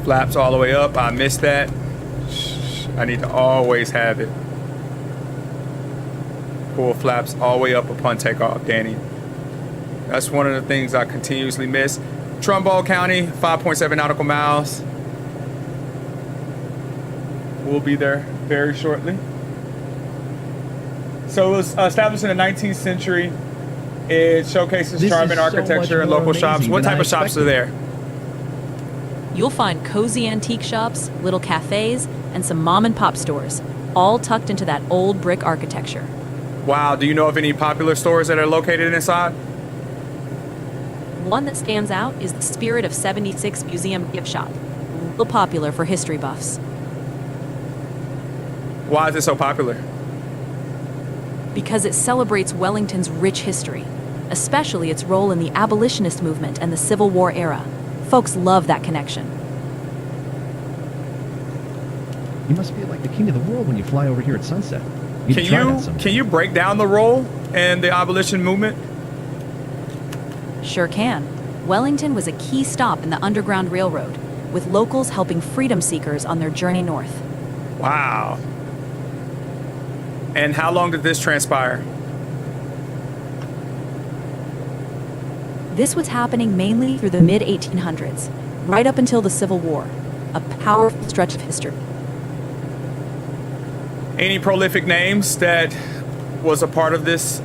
Flaps all the way up. I missed that. Shh, I need to always have it. Pull flaps all the way up upon takeoff, Danny. That's one of the things I continuously miss. Trumbull County, 5.7 nautical miles. We'll be there very shortly. So it was established in the 19th century. It showcases This charming is so architecture much and more local shops. amazing What than type I of shops are expected. there? You'll find cozy antique shops, little cafes, and some mom and pop stores, all tucked into that old brick architecture. Wow, do you know of any popular stores that are located inside? One that stands out is the Spirit of 76 Museum gift shop. real popular for history buffs. Why is it so popular? Because it celebrates Wellington's rich history, especially its role in the abolitionist movement and the Civil War era. Folks love that connection. You must feel like the king of the world when you fly over here at sunset. You need to try that sometime. Can you break down the role in the abolition movement? Sure can. Wellington was a key stop in the Underground Railroad, with locals helping freedom seekers on their journey north. Wow. And how long did this transpire? This was happening mainly through the mid-1800s, right up until the Civil War, a powerful stretch of history. Any prolific names that was a part of this?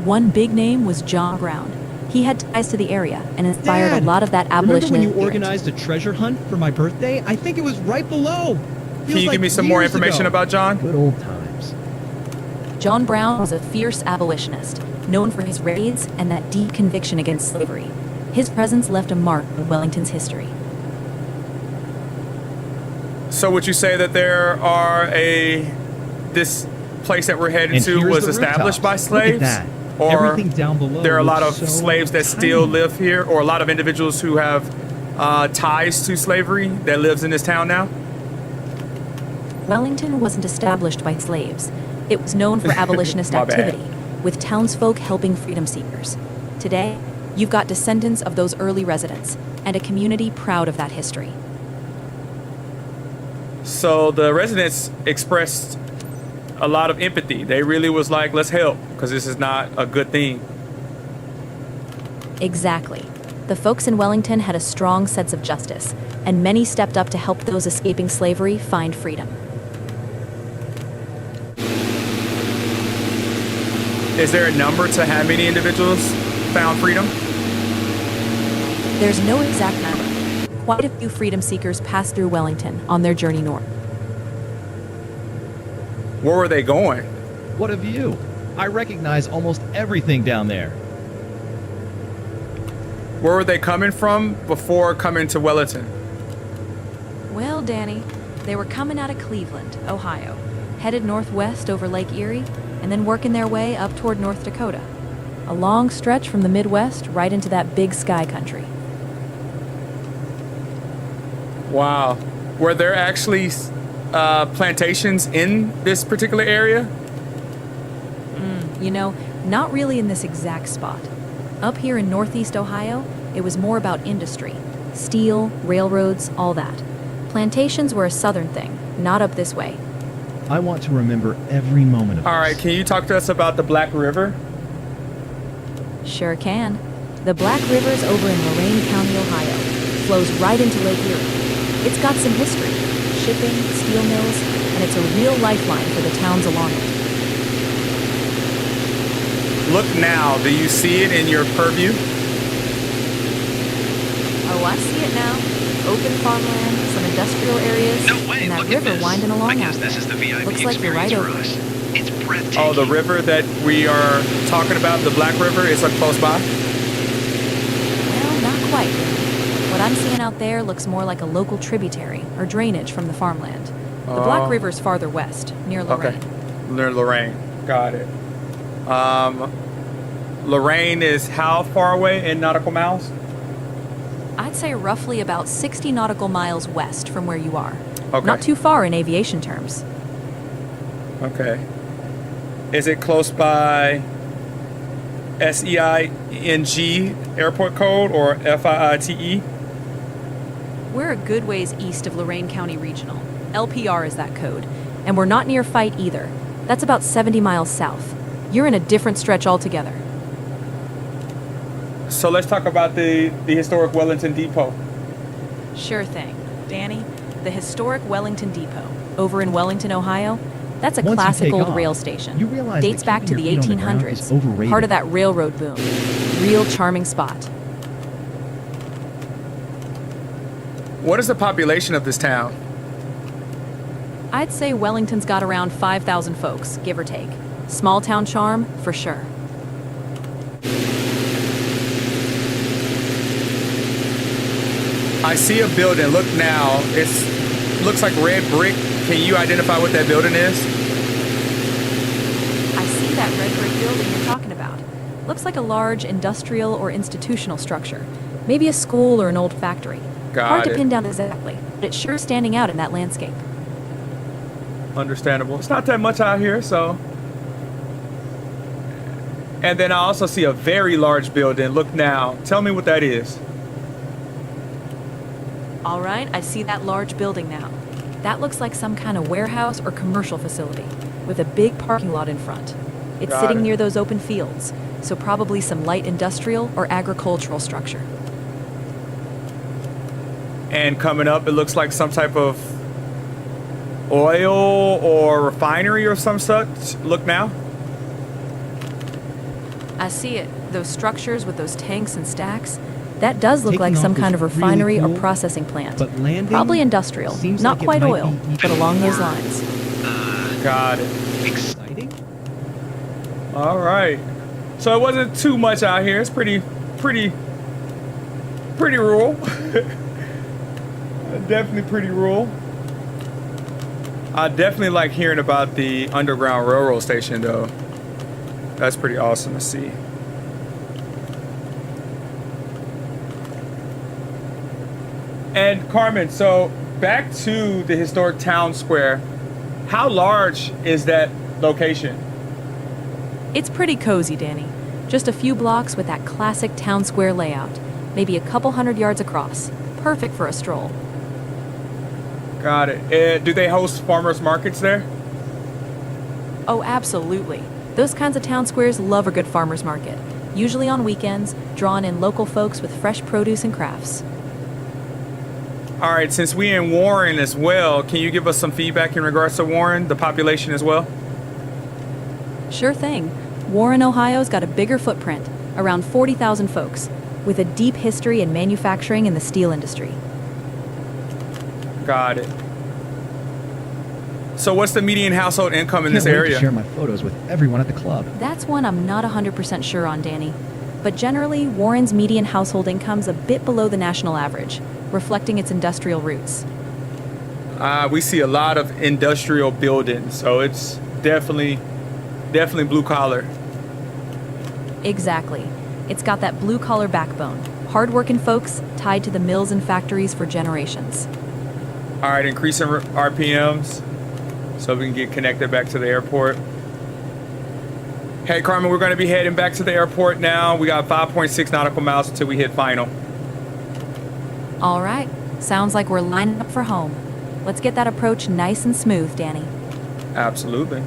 One big name was John Brown. He had ties to the area and inspired Dad, a lot of that remember abolitionist when you spirit. organized a treasure hunt for my birthday? I think it was right below. Can you give me some more information about John? Good old times. John Brown was a fierce abolitionist, known for his raids and that deep conviction against slavery. His presence left a mark on Wellington's history. So would you say that this place that we're heading And to here's was the established by rooftops. Look at slaves? that. Or Everything down below there are a lot of looks so slaves that still tiny. live here, or a lot of individuals who have ties to slavery that lives in this town now? Wellington wasn't established by slaves. It was known for abolitionist My bad. activity, with townsfolk helping freedom seekers. Today, you've got descendants of those early residents, and a community proud of that history. So the residents expressed a lot of empathy. They really was like, let's help, because this is not a good thing. Exactly. The folks in Wellington had a strong sense of justice, and many stepped up to help those escaping slavery find freedom. Is there a number to how many individuals found freedom? There's no exact number. Quite a few freedom seekers passed through Wellington on their journey north. Where were they going? What a view. I recognize almost everything down there. Where were they coming from before coming to Wellington? Well, Danny, they were coming out of Cleveland, Ohio, headed northwest over Lake Erie, and then working their way up toward North Dakota. A long stretch from the Midwest right into that big sky country. Wow. Were there actually plantations in this particular area? You know, not really in this exact spot. Up here in northeast Ohio, it was more about industry. Steel, railroads, all that. Plantations were a southern thing, not up this way. I want to remember every moment of All this. right, can you talk to us about the Black River? Sure can. The Black River's over in Lorain County, Ohio. Flows right into Lake Erie. It's got some history, shipping, steel mills, and it's a real lifeline for the towns along it. Look now. Do you see it in your purview? Oh, I see it now. Open farmland, some industrial areas, No way, and that look at river this. winding along I guess out this there. is the VIP Looks like you're right experience over for it. us. It's breathtaking. Oh, the river that we are talking about, the Black River, is close by? Well, not quite. What I'm seeing out there looks more like a local tributary or drainage from the farmland. The Black River's farther west, near Lorain. Okay. Near Lorain. Got it. Lorain is how far away in nautical miles? I'd say roughly about 60 nautical miles west from where you are. Okay. Not too far in aviation terms. Okay. Is it close by SEING airport code or FIITE? We're a good ways east of Lorain County Regional. LPR is that code. And we're not near Fight either. That's about 70 miles south. You're in a different stretch altogether. So let's talk about the historic Wellington Depot. Sure thing. Danny, the historic Wellington Depot, over in Wellington, Ohio, that's a Once you classic take old off, rail station. you realize Dates that back to keeping the your feet on the ground 1800s. is overrated. Part of that railroad boom. Real charming spot. What is the population of this town? I'd say Wellington's got around 5,000 folks, give or take. Small town charm, for sure. I see a building. Look now. Looks like red brick. Can you identify what that building is? I see that red brick building you're talking about. Looks like a large industrial or institutional structure. Maybe a school or an old factory. Hard to pin down exactly, but it's sure standing out in that landscape. Understandable. It's not that much out here, so. And then I also see a very large building. Look now. Tell me what that is. All right, I see that large building now. That looks like some kind of warehouse or commercial facility with a big parking lot in front. It's sitting near those open fields, so probably some light industrial or agricultural structure. And coming up, it looks like some type of oil or refinery or some such. Look now. I see it. Those structures with those tanks and stacks. That does look like Taking some off kind is of refinery really or cool, processing plant. but landing Probably industrial. seems Not like it quite might oil, be but along those more, lines. Got it. exciting. All right. So it wasn't too much out here. It's pretty rural. Definitely pretty rural. I definitely like hearing about the Underground Railroad station, though. That's pretty awesome to see. And Carmen, so back to the historic town square. How large is that location? It's pretty cozy, Danny. Just a few blocks with that classic town square layout. Maybe a couple 100 yards across. Perfect for a stroll. Got it. Do they host farmers markets there? Oh, absolutely. Those kinds of town squares love a good farmer's market. Usually on weekends, drawing in local folks with fresh produce and crafts. All right, since we in Warren as well, can you give us some feedback in regards to Warren, the population as well? Sure thing. Warren, Ohio's got a bigger footprint, around 40,000 folks, with a deep history in manufacturing and the steel industry. Got it. So what's the median household income in Can't this wait area? to share my photos with everyone at the club. That's one I'm not 100% sure on, Danny. But generally, Warren's median household income's a bit below the national average, reflecting its industrial roots. We see a lot of industrial buildings, so it's definitely blue collar. Exactly. It's got that blue-collar backbone. Hard-working folks tied to the mills and factories for generations. All right, increasing RPMs so we can get connected back to the airport. Hey, Carmen, we're going to be heading back to the airport now. We got 5.6 nautical miles until we hit final. All right. Sounds like we're lining up for home. Let's get that approach nice and smooth, Danny. Absolutely.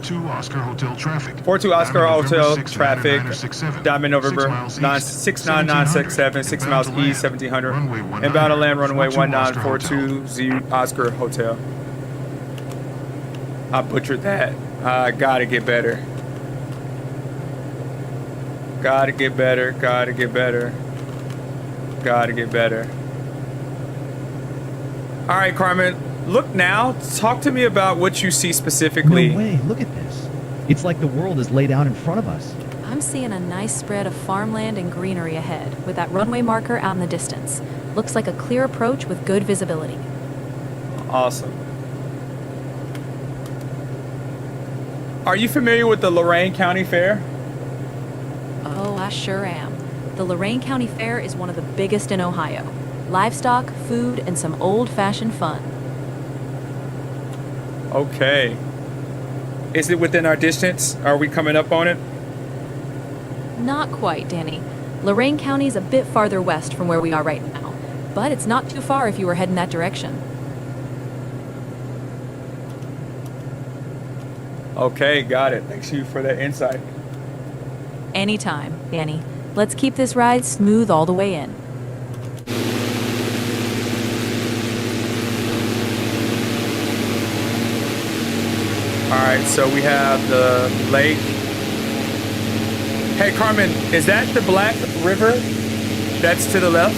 Two Oscar Hotel traffic. 42 Oscar Diamond Hotel November traffic. 69967. Diamond November 6 miles east, 69967, 6 Inbound miles to land. east, 1700. Runway 19. Inbound to land, runway 42 Oscar 1942 Oscar Hotel. I butchered that. I gotta get better. Gotta get better. Gotta get better. Gotta get better. All right, Carmen. Look now. Talk to me about what you see specifically. No way, look at this. It's like the world is laid out in front of us. I'm seeing a nice spread of farmland and greenery ahead, with that runway marker out in the distance. Looks like a clear approach with good visibility. Awesome. Are you familiar with the Lorain County Fair? Oh, I sure am. The Lorain County Fair is one of the biggest in Ohio. Livestock, food, and some old-fashioned fun. Okay. Is it within our distance? Are we coming up on it? Not quite, Danny. Lorain County's a bit farther west from where we are right now, but it's not too far if you were heading that direction. Okay, got it. Thanks you for that insight. Anytime, Danny. Let's keep this ride smooth all the way in. All right, so we have the lake. Hey, Carmen, is that the Black River that's to the left?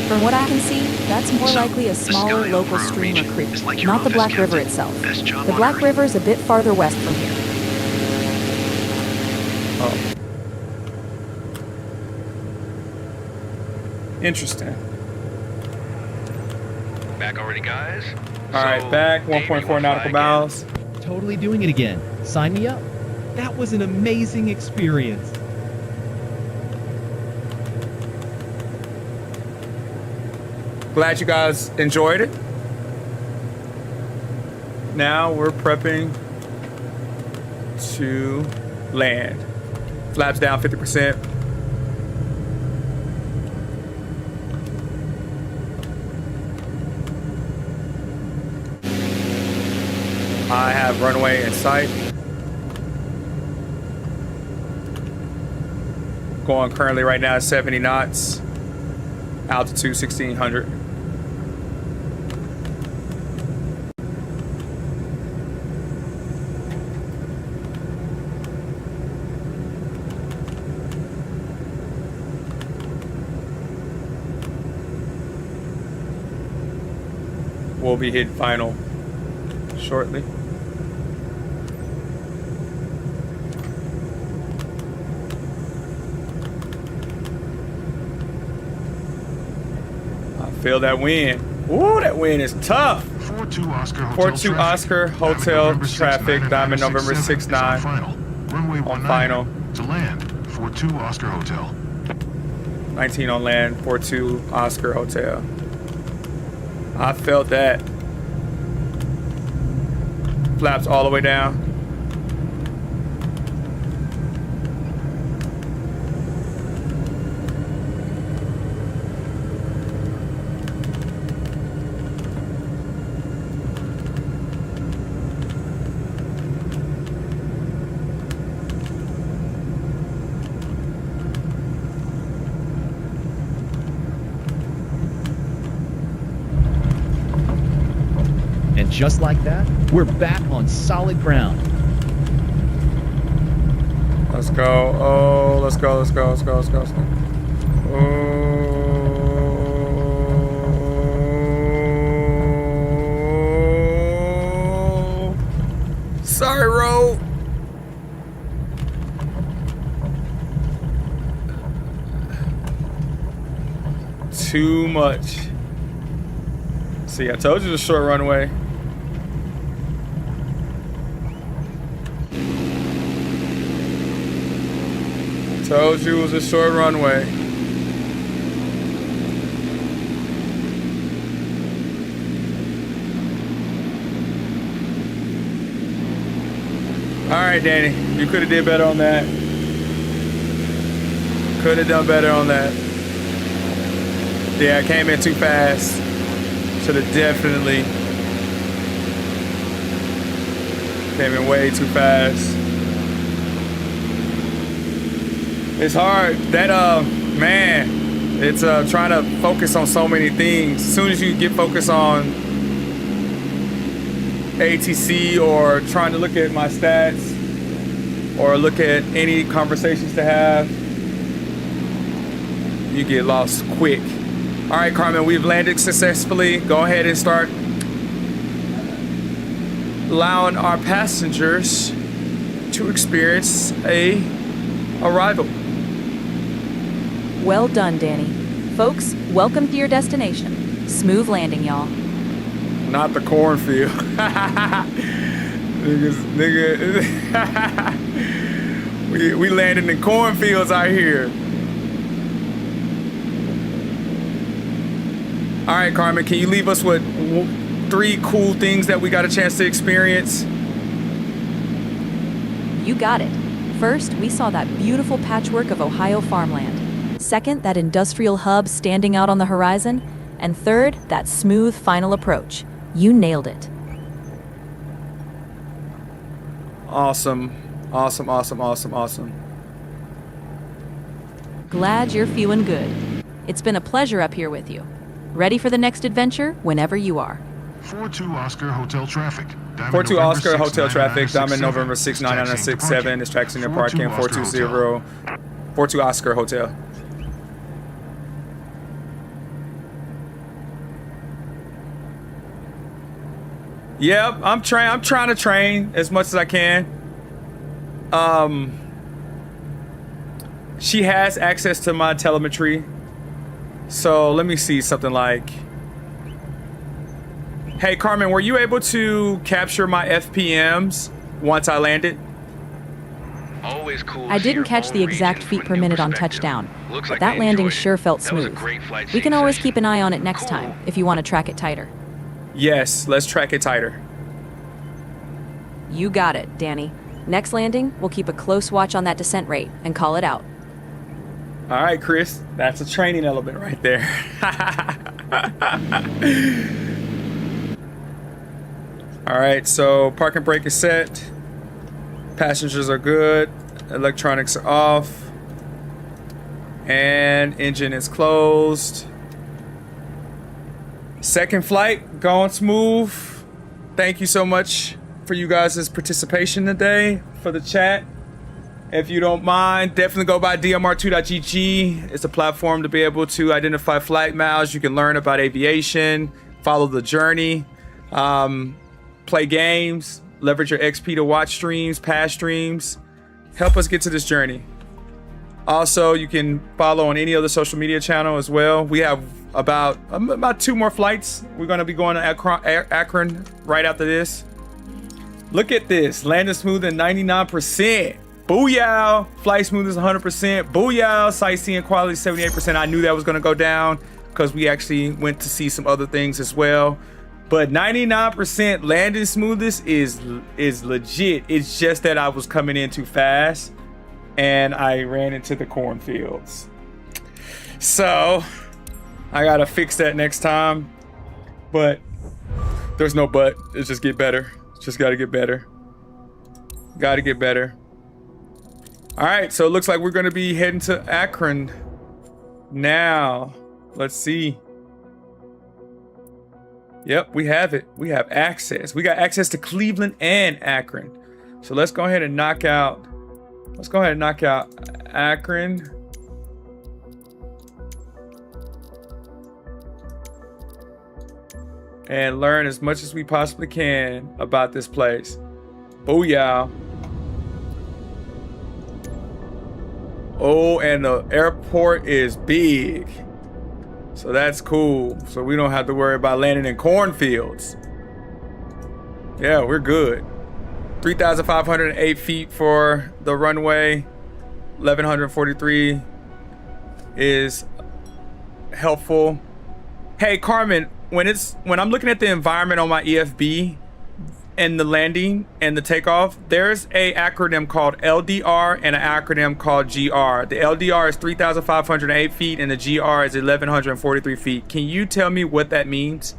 From what I can see, that's more So, likely a the smaller sky local over our stream or region creek, is like your not the office, Black River Captain. itself. Best job The on Black Earth. River is a bit farther west from here. Oh. Interesting. Back already, guys? All right, back Dave, you 1.4 wanna nautical fly again? miles. Totally doing it again. Sign me up. That was an amazing experience. Glad you guys enjoyed it. Now we're prepping to land. Flaps down 50%. I have runway in sight. Going currently right now at 70 knots. Altitude 1600. We'll be hitting final shortly. I feel that wind. Ooh, that wind is tough. 42 Oscar Hotel 42 traffic. Oscar Hotel November 6, traffic, 9, Diamond November 9, 6, is on 9. final. Runway 19 final. to land. 42 Oscar Hotel. 19 on land, 42 Oscar Hotel. I felt that. Flaps all the way down. And just like that, we're back on solid ground. Let's go. Oh, let's go, let's go, let's go, let's go, let's go. Oh. Sorry, road. Too much. See, I told you the short runway. Told you it was a short runway. All right, Danny, you could have did better on that. Could have done better on that. Yeah, I came in too fast. Should have definitely came in way too fast. It's hard. That man, it's trying to focus on so many things. As soon as you get focused on ATC or trying to look at my stats or look at any conversations to have, you get lost quick. All right, Carmen, we've landed successfully. Go ahead and start allowing our passengers to experience a arrival. Well done, Danny. Folks, welcome to your destination. Smooth landing, y'all. Not the cornfield. Nigga. we landed in cornfields out here. All right, Carmen, can you leave us with 3 cool things that we got a chance to experience? You got it. First, we saw that beautiful patchwork of Ohio farmland. Second, that industrial hub standing out on the horizon. And third, that smooth final approach. You nailed it. Awesome. Awesome, awesome, awesome, awesome. Glad you're feeling good. It's been a pleasure up here with you. Ready for the next adventure whenever you are. 42 Oscar Hotel traffic. Diamond 42 November Oscar 6, Hotel 9, traffic, 9, Diamond 6, November 7, 6, 9, is taxing their parking, 420, 42 Oscar Hotel. Yep, I'm trying to train as much as I can. She has access to my telemetry. So let me see something like, hey Carmen, were you able to capture my FPMs once I landed? Always cool. to I see didn't your catch home the exact region feet from per new minute on perspective. touchdown, Looks but like that they landing enjoyed it. sure felt That was a smooth. great flight We can seeing always session. keep an eye on it next Cool. time if you want to track it tighter. Yes, let's track it tighter. You got it, Danny. Next landing, we'll keep a close watch on that descent rate and call it out. All right, Chris, that's a training element right there. All right, so parking brake is set. Passengers are good. Electronics are off. And engine is closed. Second flight going smooth. Thank you so much for you guys' participation today, for the chat. If you don't mind, definitely go by DRM2.GG. It's a platform to be able to identify flight miles. You can learn about aviation, follow the journey, play games, leverage your XP to watch streams, past streams. Help us get to this journey. Also, you can follow on any other social media channel as well. We have about 2 more flights. We're going to be going to Akron right after this. Look at this. Landing smooth at 99%. Booyah. Flight smooth is 100%. Booyah. Sightseeing quality 78%. I knew that was going to go down because we actually went to see some other things as well. But 99% landing smoothness is legit. It's just that I was coming in too fast and I ran into the cornfields. So I gotta fix that next time. But there's no but. It's just get better. It's just gotta get better. Gotta get better. All right, so it looks like we're gonna be heading to Akron now. Let's see. Yep, we have it. We have access. We got access to Cleveland and Akron. So let's go ahead and knock out. Let's go ahead and knock out Akron. And learn as much as we possibly can about this place. Booyah. Oh, and the airport is big. So that's cool. So we don't have to worry about landing in cornfields. Yeah, we're good. 3,508 feet for the runway. 1,143 is helpful. Hey, Carmen, when I'm looking at the environment on my EFB and the landing and the takeoff, there's a acronym called LDR and an acronym called GR. The LDR is 3,508 feet and the GR is 1,143 feet. Can you tell me what that means?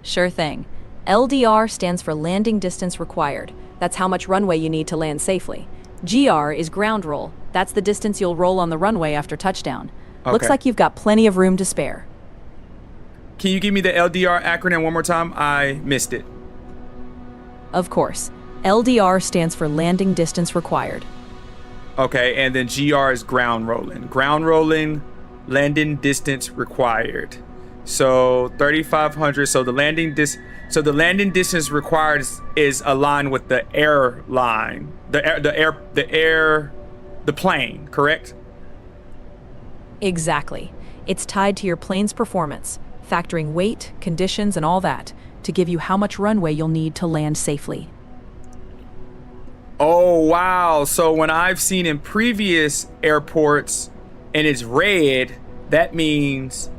Sure thing. LDR stands for landing distance required. That's how much runway you need to land safely. GR is ground roll. That's the distance you'll roll on the runway after touchdown. Looks Okay. like you've got plenty of room to spare. Can you give me the LDR acronym one more time? I missed it. Of course. LDR stands for landing distance required. Okay, and then GR is ground rolling. Ground rolling, landing distance required. So 3,500. So the landing distance required is aligned with the airline, the plane, correct? Exactly. It's tied to your plane's performance, factoring weight, conditions, and all that, to give you how much runway you'll need to land safely. Oh, wow. So when I've seen in previous airports and it's red, that means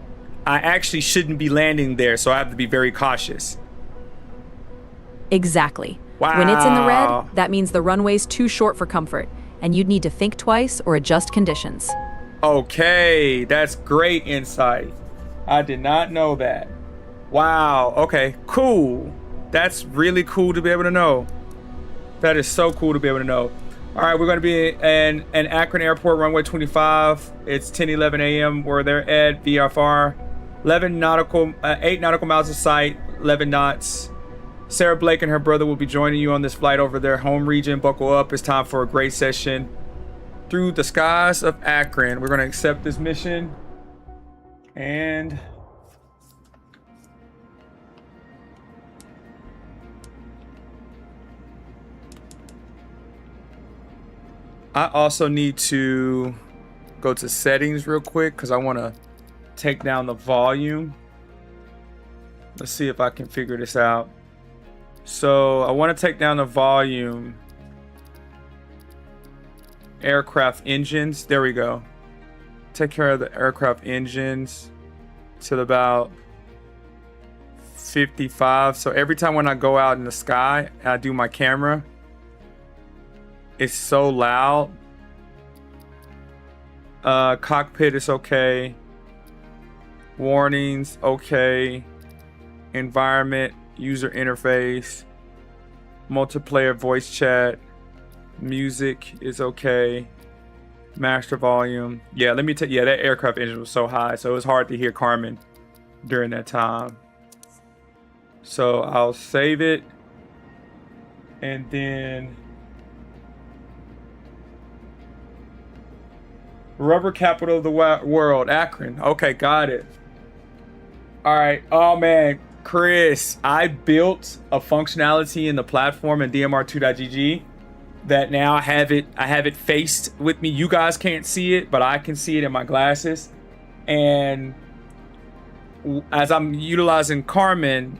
I actually shouldn't be landing there. So I have to be very cautious. Exactly. Wow. When it's in the red, that means the runway's too short for comfort, and you'd need to think twice or adjust conditions. Okay, that's great insight. I did not know that. Wow. Okay, cool. That's really cool to be able to know. That is so cool to be able to know. All right, we're going to be in Akron Airport, runway 25. It's 10:11 a.m. where they're at VFR. 8 nautical miles of sight, 11 knots. Sarah Blake and her brother will be joining you on this flight over their home region. Buckle up. It's time for a great session through the skies of Akron. We're going to accept this mission. And I also need to go to settings real quick because I want to take down the volume. Let's see if I can figure this out. So I want to take down the volume. Aircraft engines. There we go. Take care of the aircraft engines to about 55. So every time when I go out in the sky and I do my camera, it's so loud. Cockpit is okay. Warnings, okay. Environment, user interface, multiplayer voice chat, music is okay. Master volume. Yeah, let me tell you, that aircraft engine was so high, so it was hard to hear Carmen during that time. So I'll save it. And then rubber capital of the world, Akron. Okay, got it. All right. Oh man, Chris, I built a functionality in the platform in DRM2.GG that now I have it faced with me. You guys can't see it, but I can see it in my glasses. And as I'm utilizing Carmen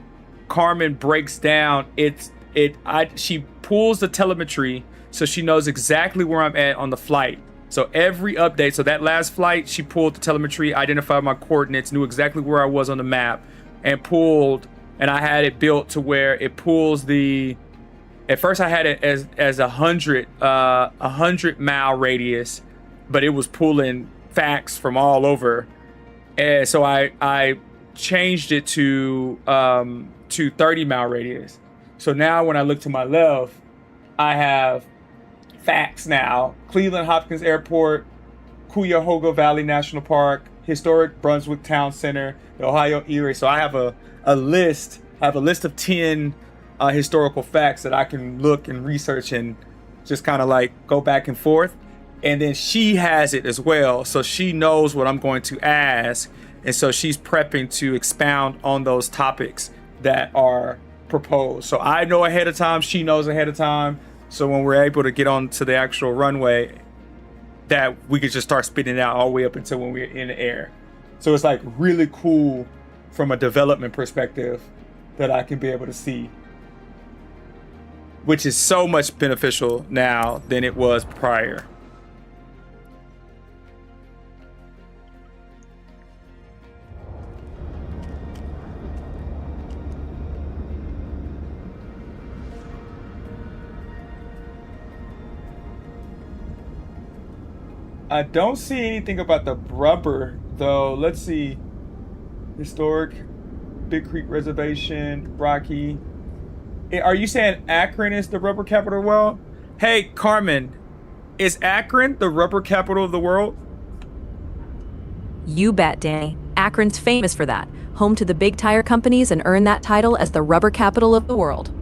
breaks down she pulls the telemetry so she knows exactly where I'm at on the flight. So every update, so that last flight, she pulled the telemetry, identified my coordinates, knew exactly where I was on the map, and I had it built to where it pulls at first I had it as 100 mile radius, but it was pulling facts from all over. And so I changed it to 30 mile radius. So now when I look to my left, I have facts now. Cleveland Hopkins Airport, Cuyahoga Valley National Park, historic Brunswick Town Center, the Ohio Erie. So I have a list of 10 historical facts that I can look and research and just kind of like go back and forth. And then she has it as well, so she knows what I'm going to ask, and so she's prepping to expound on those topics that are proposed. So I know ahead of time, she knows ahead of time, so when we're able to get onto the actual runway, that we could just start spitting it out all the way up until when we're in the air. So it's like really cool from a development perspective that I can be able to see, which is so much beneficial now than it was prior. I don't see anything about the rubber though. Let's see. Historic, Big Creek Reservation, Rocky. Are you saying Akron is the rubber capital of the world? Hey, Carmen, is Akron the rubber capital of the world? You bet, Danny. Akron's famous for that. Home to the big tire companies and earned that title as the rubber capital of the world.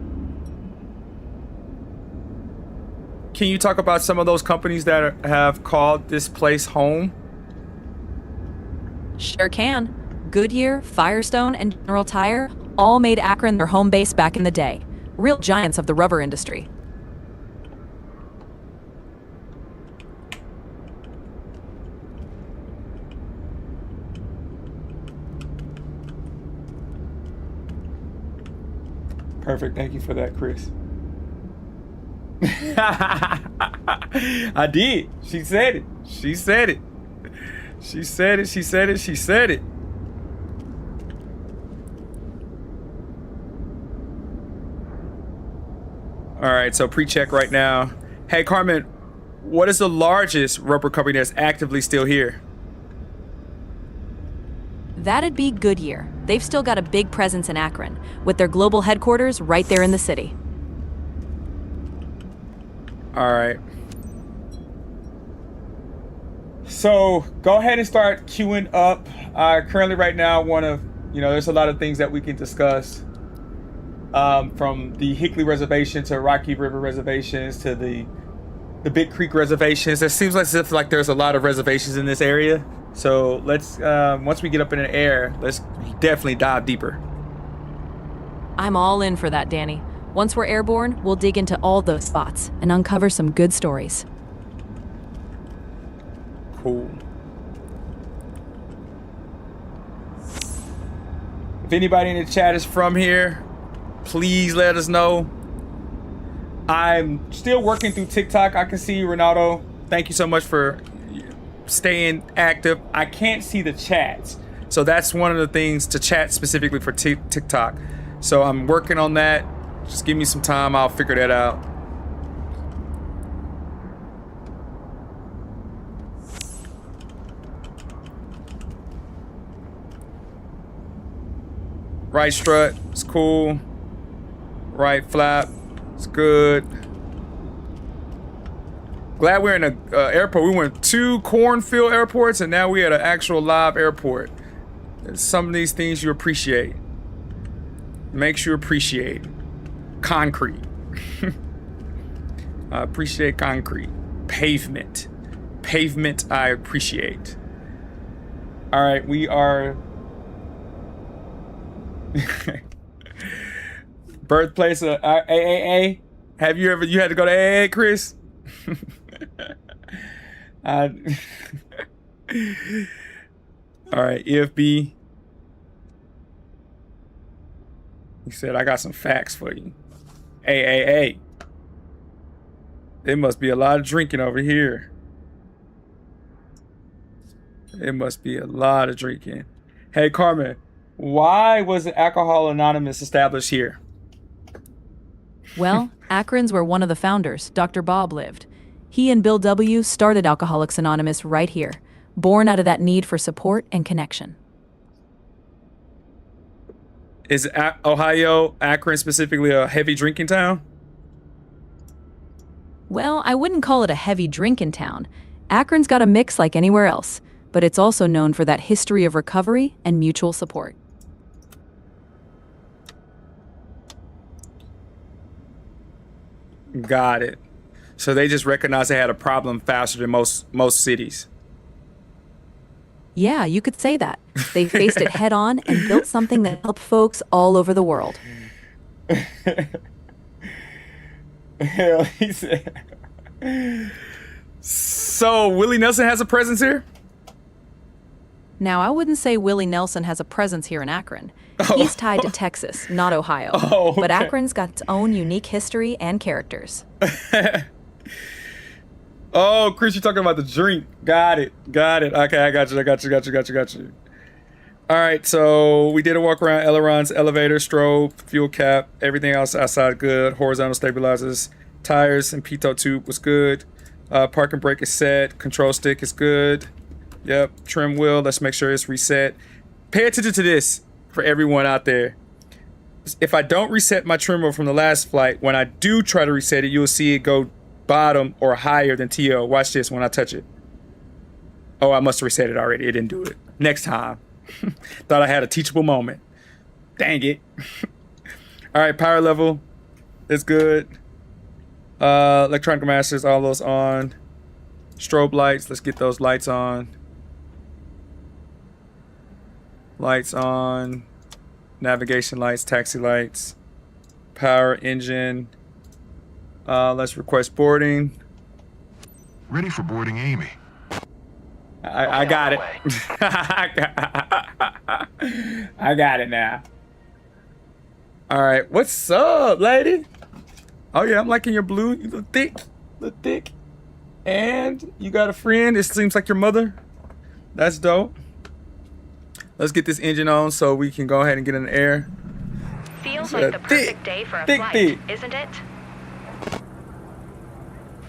Can you talk about some of those companies that have called this place home? Sure can. Goodyear, Firestone, and General Tire all made Akron their home base back in the day. Real giants of the rubber industry. Perfect. Thank you for that, Chris. I did. She said it. She said it. She said it. She said it. She said it. All right, so pre-check right now. Hey, Carmen, what is the largest rubber company that's actively still here? That'd be Goodyear. They've still got a big presence in Akron, with their global headquarters right there in the city. All right. So go ahead and start queuing up. I currently right now want to, there's a lot of things that we can discuss. From the Hickley Reservation to Rocky River Reservations to the Big Creek Reservations. It seems as if there's a lot of reservations in this area. So let's, once we get up in the air, let's definitely dive deeper. I'm all in for that, Danny. Once we're airborne, we'll dig into all those spots and uncover some good stories. Cool. If anybody in the chat is from here, please let us know. I'm still working through TikTok. I can see you, Ronaldo. Thank you so much for staying active. I can't see the chats. So that's one of the things to chat specifically for TikTok. So I'm working on that. Just give me some time. I'll figure that out. Right strut, it's cool. Right flap, it's good. Glad we're in a airport. We went 2 cornfield airports and now we're at an actual live airport. Some of these things you appreciate. Makes you appreciate concrete. I appreciate concrete. Pavement. Pavement I appreciate. All right, we are... Birthplace of AAA. Have you had to go to AAA, Chris? All right, EFB. He said, I got some facts for you. AAA. There must be a lot of drinking over here. It must be a lot of drinking. Hey, Carmen. Why was Alcohol Anonymous established here? Well, Akron's where one of the founders, Dr. Bob, lived. He and Bill W. started Alcoholics Anonymous right here, born out of that need for support and connection. Is Ohio, Akron specifically, a heavy drinking town? Well, I wouldn't call it a heavy drinking town. Akron's got a mix like anywhere else, but it's also known for that history of recovery and mutual support. Got it. So they just recognized they had a problem faster than most cities. Yeah, you could say that. They faced it head on and built something that helped folks all over the world. Hell, he said. So Willie Nelson has a presence here? Now, I wouldn't say Willie Nelson has a presence here in Akron. He's tied to Texas, not Ohio. Oh, okay. But Akron's got its own unique history and characters. Oh, Chris, you're talking about the drink. Got it. Okay, I got you. All right, so we did a walk around, ailerons, elevator, strobe, fuel cap, everything else outside good. Horizontal stabilizers, tires, and pitot tube was good. Parking brake is set. Control stick is good. Yep, trim wheel. Let's make sure it's reset. Pay attention to this for everyone out there. If I don't reset my trim wheel from the last flight, when I do try to reset it, you'll see it go bottom or higher than TL. Watch this when I touch it. Oh, I must have reset it already. It didn't do it. Next time. Thought I had a teachable moment. Dang it. All right, power level is good. Electronic masters, all those on. Strobe lights, let's get those lights on. Lights on. Navigation lights, taxi lights. Power engine. Let's request boarding. Ready for boarding, Amy. I got it. I got it now. All right, what's up, lady? Oh yeah, I'm liking your blue. You look thick. And you got a friend. It seems like your mother. That's dope. Let's get this engine on so we can go ahead and get in the air. Feels like the perfect day for a flight, isn't it?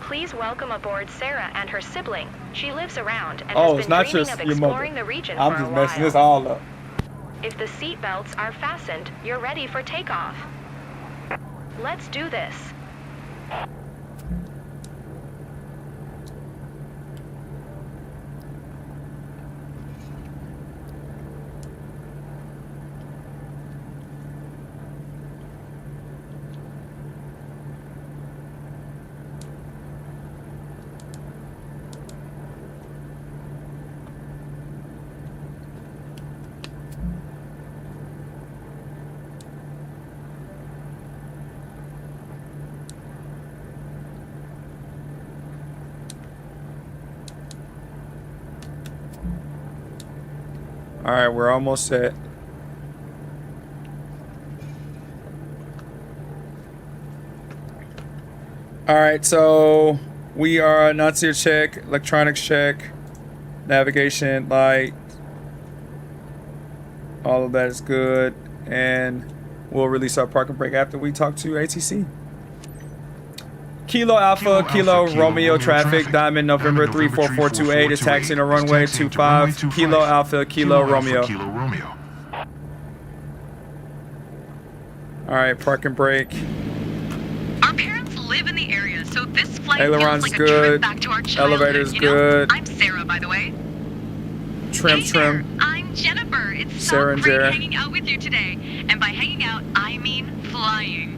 Please welcome aboard Sarah and her sibling. She lives around and has been dreaming of exploring the region for a while. I'm just messing this all up. If the seat belts are fastened, you're ready for takeoff. Let's do this. All right, we're almost set. All right, so we are enthusiast check, electronics check, navigation, light. All of that is good, and we'll release our parking brake after we talk to ATC. Kilo Alpha, Kilo Romeo traffic, Diamond November 34428 is taxiing on runway 25. Kilo Alpha, Kilo Romeo. All right, parking brake. Our parents live in the area, so this flight Aileron's feels like good. a trip back to our childhood. Elevator's you know? good. I'm Sarah, by the way. Trim, Hey trim. there, I'm Jennifer. It's Sarah so and great Jared. hanging out with you today. And by hanging out, I mean flying.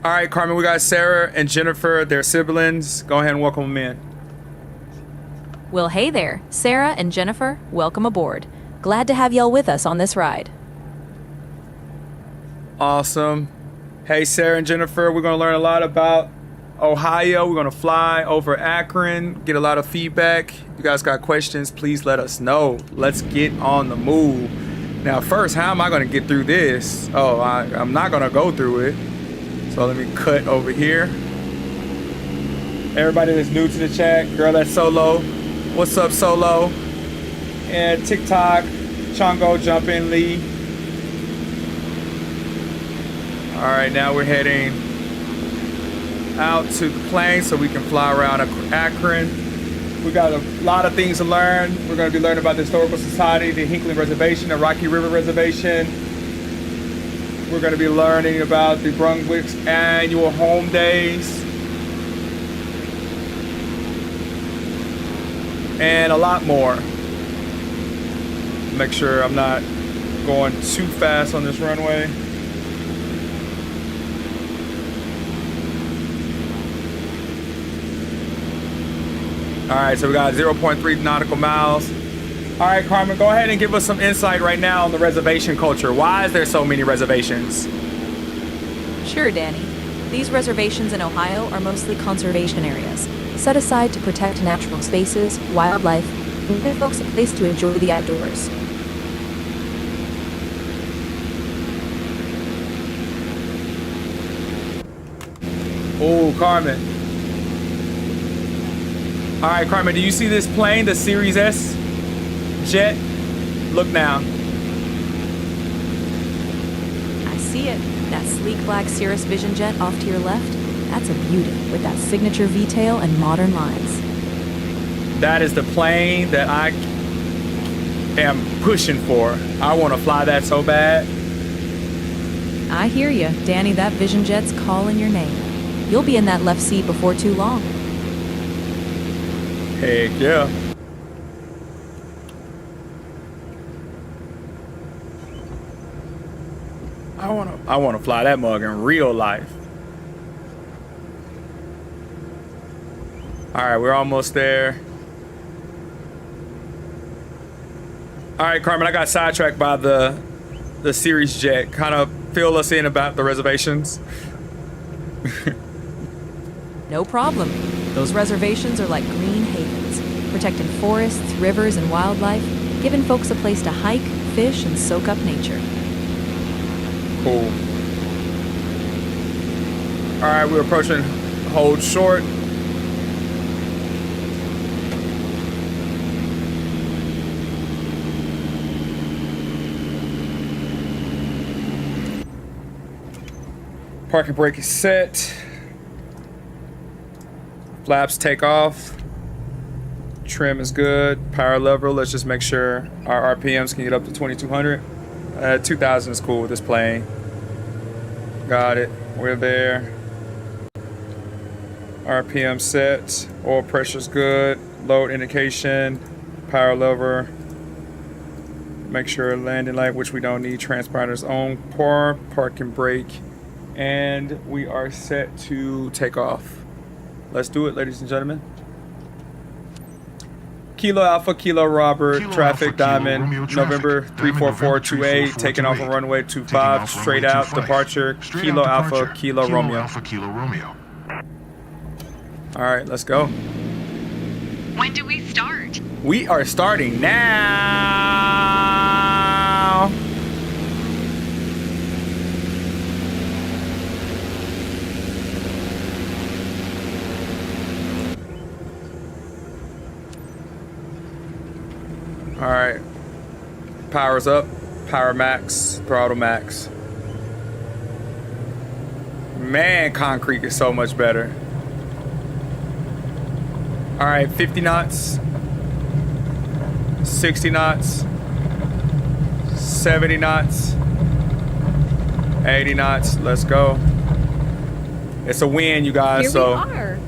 All right, Carmen, we got Sarah and Jennifer. They're siblings. Go ahead and welcome them in. Well, hey there, Sarah and Jennifer, welcome aboard. Glad to have y'all with us on this ride. Awesome. Hey, Sarah and Jennifer, we're going to learn a lot about Ohio. We're going to fly over Akron, get a lot of feedback. If you guys got questions, please let us know. Let's get on the move. Now, first, how am I going to get through this? Oh, I'm not going to go through it. So let me cut over here. Everybody that's new to the chat, girl, that's Solo. What's up, Solo? And TikTok, Chongo, Jump In, Lee. All right, now we're heading out to the plane so we can fly around Akron. We got a lot of things to learn. We're going to be learning about the Historical Society, the Hinckley Reservation, the Rocky River Reservation. We're going to be learning about the Brunswick's annual home days. And a lot more. Make sure I'm not going too fast on this runway. All right, so we got 0.3 nautical miles. All right, Carmen, go ahead and give us some insight right now on the reservation culture. Why is there so many reservations? Sure, Danny. These reservations in Ohio are mostly conservation areas, set aside to protect natural spaces, wildlife, and give folks a place to enjoy the outdoors. Oh, Carmen. All right, Carmen, do you see this plane, the Series S jet? Look now. I see it. That sleek black Cirrus Vision jet off to your left. That's a beauty with that signature V-tail and modern lines. That is the plane that I am pushing for. I want to fly that so bad. I hear you, Danny. That Vision jet's calling your name. You'll be in that left seat before too long. Heck yeah. I wanna fly that mug in real life. All right, we're almost there. All right, Carmen, I got sidetracked by the Series jet. Kind of fill us in about the reservations. No problem. Those reservations are like green havens, protecting forests, rivers, and wildlife, giving folks a place to hike, fish, and soak up nature. Cool. All right, we're approaching hold short. Parking brake is set. Flaps take off. Trim is good. Power level. Let's just make sure our RPMs can get up to 2200. 2000 is cool with this plane. Got it. We're there. RPM set. Oil pressure's good. Load indication. Power lever. Make sure landing light, which we don't need. Transponders on. Parking brake. And we are set to take off. Let's do it, ladies and gentlemen. Kilo Alpha, Kilo Robert, Kilo traffic Alpha, Kilo Diamond, Romeo traffic, November Diamond, 34428, November taking off on 34428, runway taking 25, off straight runway out, 25, departure, straight Kilo out Alpha, departure, Kilo Romeo. Alpha, Kilo Romeo. All right, let's go. When do we start? We are starting now. All right. Power's up. Power max. Throttle max. Man, concrete is so much better. All right, 50 knots. 60 knots. 70 knots. 80 knots. Let's go. It's a win, you guys. Here so we are.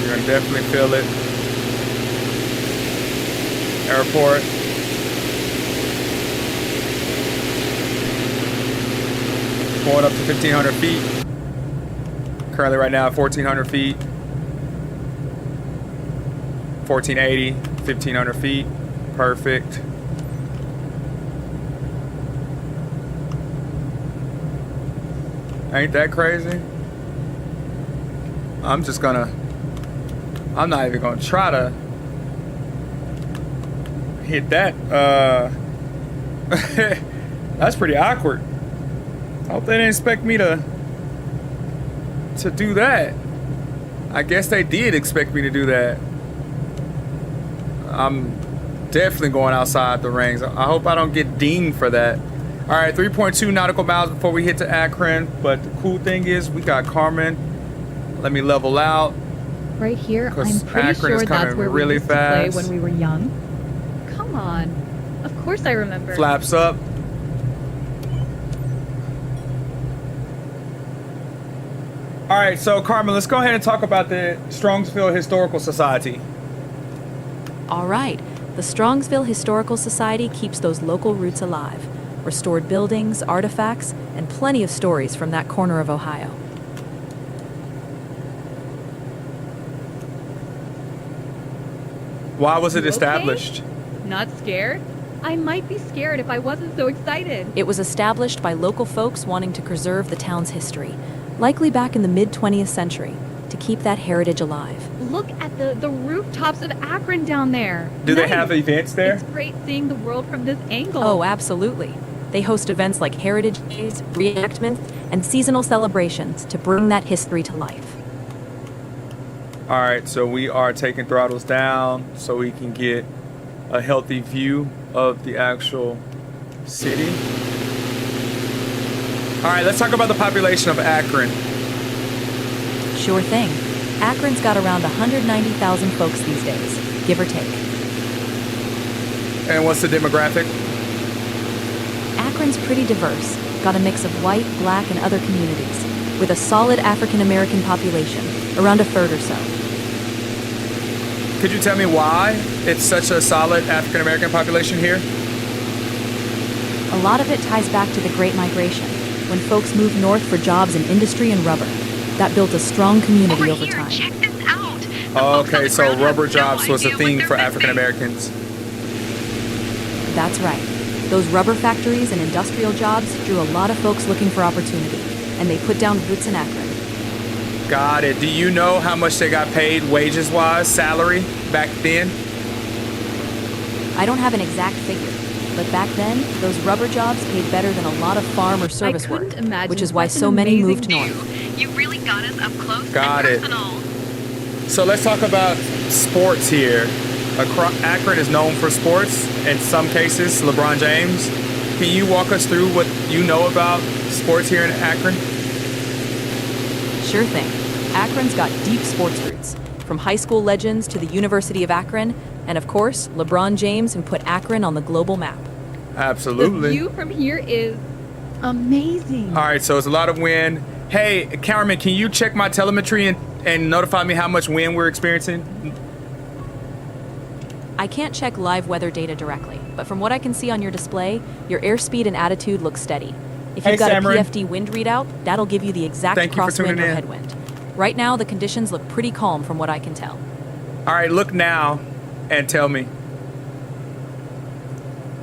You're gonna definitely feel it. Airport. Going up to 1,500 feet. Currently right now, 1,400 feet. 1,480, 1,500 feet. Perfect. Ain't that crazy? I'm not even gonna try to hit that. That's pretty awkward. I hope they didn't expect me to do that. I guess they did expect me to do that. I'm definitely going outside the rings. I hope I don't get dinged for that. All right, 3.2 nautical miles before we hit to Akron. But the cool thing is we got Carmen. Let me level out. Right here, I'm 'Cause pretty Akron is sure coming that's where really we used to play fast. when we were young. Come on. Of course I remember. Flaps up. All right, so Carmen, let's go ahead and talk about the Strongsville Historical Society. All right. The Strongsville Historical Society keeps those local roots alive. Restored buildings, artifacts, and plenty of stories from that corner of Ohio. Why was it You established? okay? Not scared? I might be scared if I wasn't so excited. It was established by local folks wanting to preserve the town's history, likely back in the mid-20th century, to keep that heritage alive. Look at the rooftops of Akron down there. Do they Nice. have events there? It's great seeing the world from this angle. Oh, absolutely. They host events like Heritage Days, reenactments, and seasonal celebrations to bring that history to life. All right, so we are taking throttles down so we can get a healthy view of the actual city. All right, let's talk about the population of Akron. Sure thing. Akron's got around 190,000 folks these days, give or take. And what's the demographic? Akron's pretty diverse, got a mix of white, black, and other communities, with a solid African-American population, around a third or so. Could you tell me why it's such a solid African-American population here? A lot of it ties back to the Great Migration, when folks moved north for jobs in industry and rubber. That built a strong community over time. Check this out. The folks Oh, on okay, the so ground have rubber no jobs was a idea thing what for they're African missing. Americans. That's right. Those rubber factories and industrial jobs drew a lot of folks looking for opportunity, and they put down roots in Akron. Got it. Do you know how much they got paid wages-wise, salary, back then? I don't have an exact figure, but back then, those rubber jobs paid better than a lot of farm or service work, couldn't imagine which is why such an so many amazing moved view. north. You really got us up close Got and it. personal. So let's talk about sports here. Akron is known for sports, in some cases, LeBron James. Can you walk us through what you know about sports here in Akron? Sure thing. Akron's got deep sports roots, from high school legends to the University of Akron, and of course, LeBron James, who put Akron on the global map. Absolutely. The view from here is amazing. All right, so it's a lot of wind. Hey, Carmen, can you check my telemetry and notify me how much wind we're experiencing? I can't check live weather data directly, but from what I can see on your display, your airspeed and attitude look steady. If Hey, you've got Cameron. a PFD wind readout, that'll give you the exact Thank you for crosswind tuning or in. headwind. Right now, the conditions look pretty calm from what I can tell. All right, look now and tell me.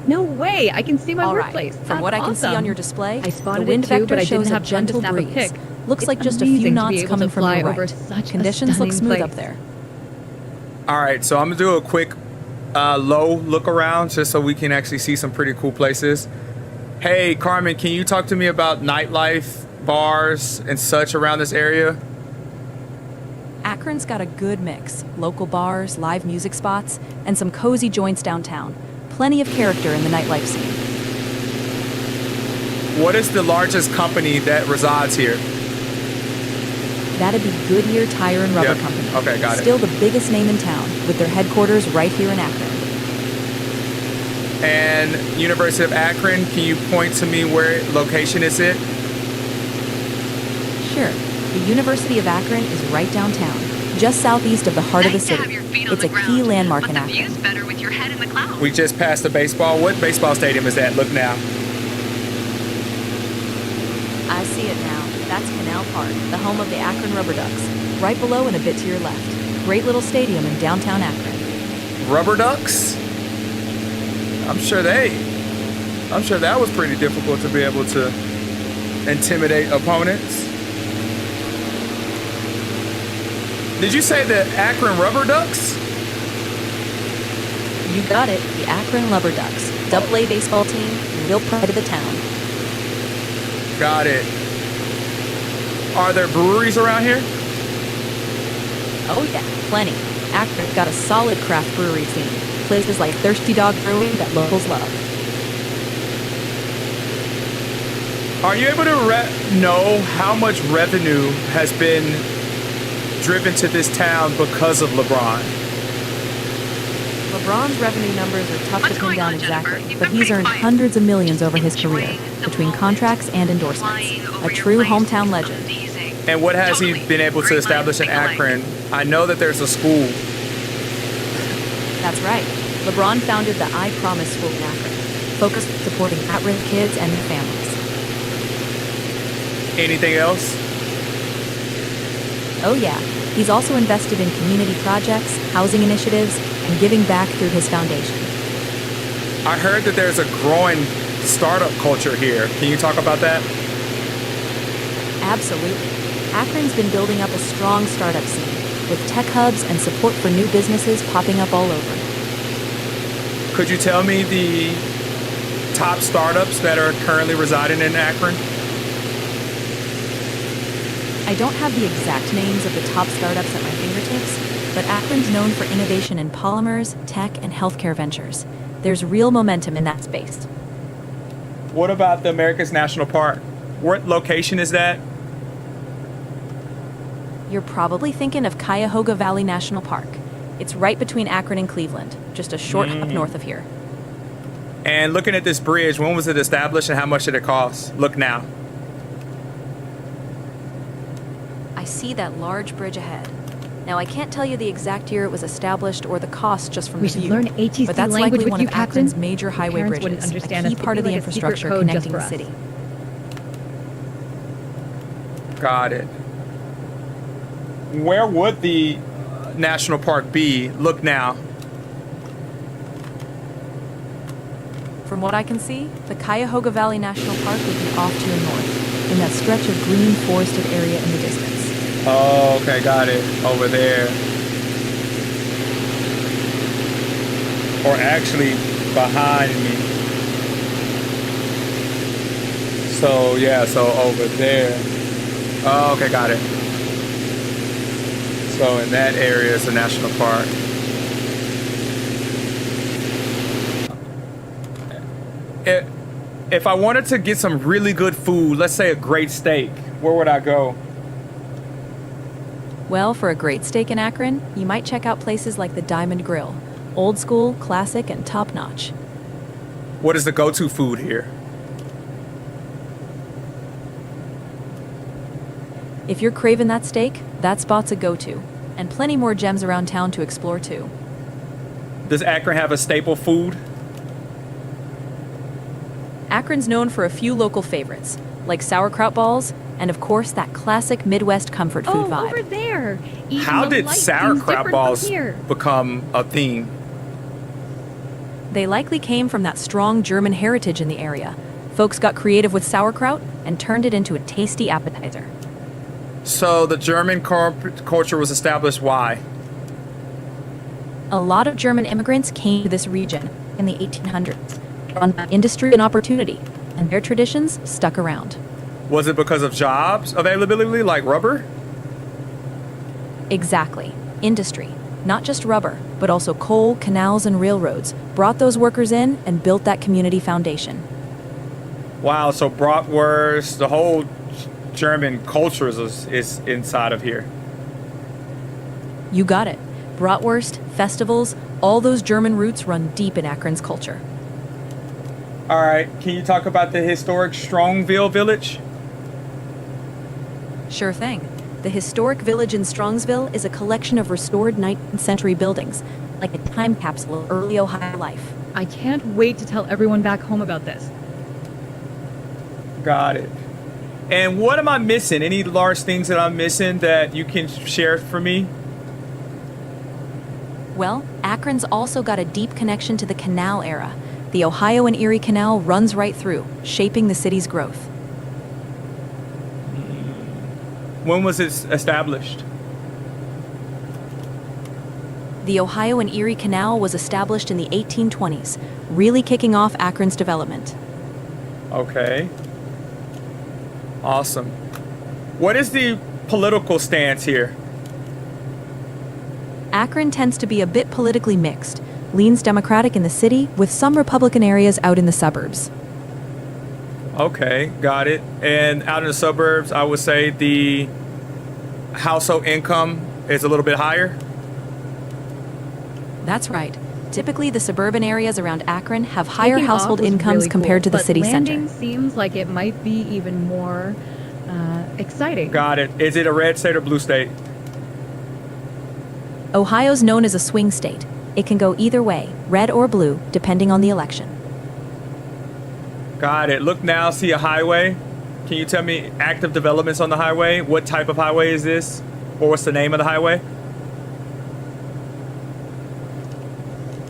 No way! I can see my All right. workplace. From That's what I can see on awesome. your display, I spotted the wind it too, vector but I shows didn't a have time to gentle snap a breeze. pic. Looks It's like just a amazing few to be knots able coming to from fly your over right. such a Conditions look stunning smooth place. up there. All right, so I'm gonna do a quick low look around just so we can actually see some pretty cool places. Hey, Carmen, can you talk to me about nightlife, bars, and such around this area? Akron's got a good mix. Local bars, live music spots, and some cozy joints downtown. Plenty of character in the nightlife scene. What is the largest company that resides here? That'd be Goodyear Tire and Rubber Yep. Company. Okay, got it. Still the biggest name in town, with their headquarters right here in Akron. And University of Akron, can you point to me where location is it? Sure, the University of Akron is right downtown, just southeast of the heart of the Nice to city. have your feet on It's the a key ground, landmark but in the Akron. view's better with your head in the clouds. We just passed the baseball. What baseball stadium is that? Look now. I see it now. That's Canal Park, the home of the Akron Rubber Ducks. Right below and a bit to your left. Great little stadium in downtown Akron. Rubber Ducks? I'm sure that was pretty difficult to be able to intimidate opponents. Did you say the Akron Rubber Ducks? You got it, the Akron Rubber Ducks. Double-A baseball team, real pride of the town. Got it. Are there breweries around here? Oh yeah, plenty. Akron's got a solid craft brewery scene. Places like Thirsty Dog Brewing that locals love. Are you able to know how much revenue has been driven to this town because of LeBron? LeBron's revenue numbers are tough What's to pin going down on, Jennifer? exactly, You've but been he's pretty earned quiet. hundreds of millions over his career, Enjoying the between moment, contracts and endorsements. flying over A your true place. hometown legend. Amazing. And what has he Totally. been able to Great establish in minds think alike. Akron? I know that there's a school. That's right. LeBron founded the I Promise School in Akron, focused on supporting at-risk kids and their families. Anything else? Oh yeah, he's also invested in community projects, housing initiatives, and giving back through his foundation. I heard that there's a growing startup culture here. Can you talk about that? Absolutely. Akron's been building up a strong startup scene, with tech hubs and support for new businesses popping up all over. Could you tell me the top startups that are currently residing in Akron? I don't have the exact names of the top startups at my fingertips, but Akron's known for innovation in polymers, tech, and healthcare ventures. There's real momentum in that space. What about the America's National Park? What location is that? You're probably thinking of Cuyahoga Valley National Park. It's right between Akron and Cleveland, just a short hop north of here. And looking at this bridge, when was it established and how much did it cost? Look now. I see that large bridge ahead. Now, I can't tell you the exact year it was established or the cost just from We the should view, learn ATC but that's language likely with one you, of Akron's Captain. major highway Parents wouldn't bridges, understand a us key if part it of the was like a secret infrastructure code just connecting for the us. city. Got it. Where would the national park be? Look now. From what I can see, the Cuyahoga Valley National Park would be off to the north, in that stretch of green forested area in the distance. Oh, okay, got it. Over there. Or actually behind me. So, yeah, so over there. Oh, okay, got it. So in that area is a national park. If I wanted to get some really good food, let's say a great steak, where would I go? Well, for a great steak in Akron, you might check out places like the Diamond Grill. Old school, classic, and top-notch. What is the go-to food here? If you're craving that steak, that spot's a go-to. And plenty more gems around town to explore too. Does Akron have a staple food? Akron's known for a few local favorites, like sauerkraut balls, and of course that classic Midwest comfort food vibe. Over there. Eating How the did light seems sauerkraut different from balls here. become a theme? They likely came from that strong German heritage in the area. Folks got creative with sauerkraut and turned it into a tasty appetizer. So the German culture was established why? A lot of German immigrants came to this region in the 1800s, drawn by industry and opportunity, and their traditions stuck around. Was it because of jobs availability, like rubber? Exactly. Industry. Not just rubber, but also coal, canals, and railroads brought those workers in and built that community foundation. Wow, so bratwurst, the whole German culture is inside of here. You got it. Bratwurst, festivals, all those German roots run deep in Akron's culture. All right, can you talk about the historic Strongville village? Sure thing. The historic village in Strongsville is a collection of restored 19th century buildings, like a time capsule of early Ohio life. I can't wait to tell everyone back home about this. Got it. And what am I missing? Any large things that I'm missing that you can share for me? Well, Akron's also got a deep connection to the canal era. The Ohio and Erie Canal runs right through, shaping the city's growth. When was it established? The Ohio and Erie Canal was established in the 1820s, really kicking off Akron's development. Okay. Awesome. What is the political stance here? Akron tends to be a bit politically mixed, leans Democratic in the city, with some Republican areas out in the suburbs. Okay, got it. And out in the suburbs, I would say the household income is a little bit higher? That's right. Typically, the suburban areas around Akron have higher Taking off household was incomes really compared cool, to the but city landing center. seems like it might be even more exciting. Got it. Is it a red state or blue state? Ohio's known as a swing state. It can go either way, red or blue, depending on the election. Got it. Look now, see a highway. Can you tell me active developments on the highway? What type of highway is this? Or what's the name of the highway?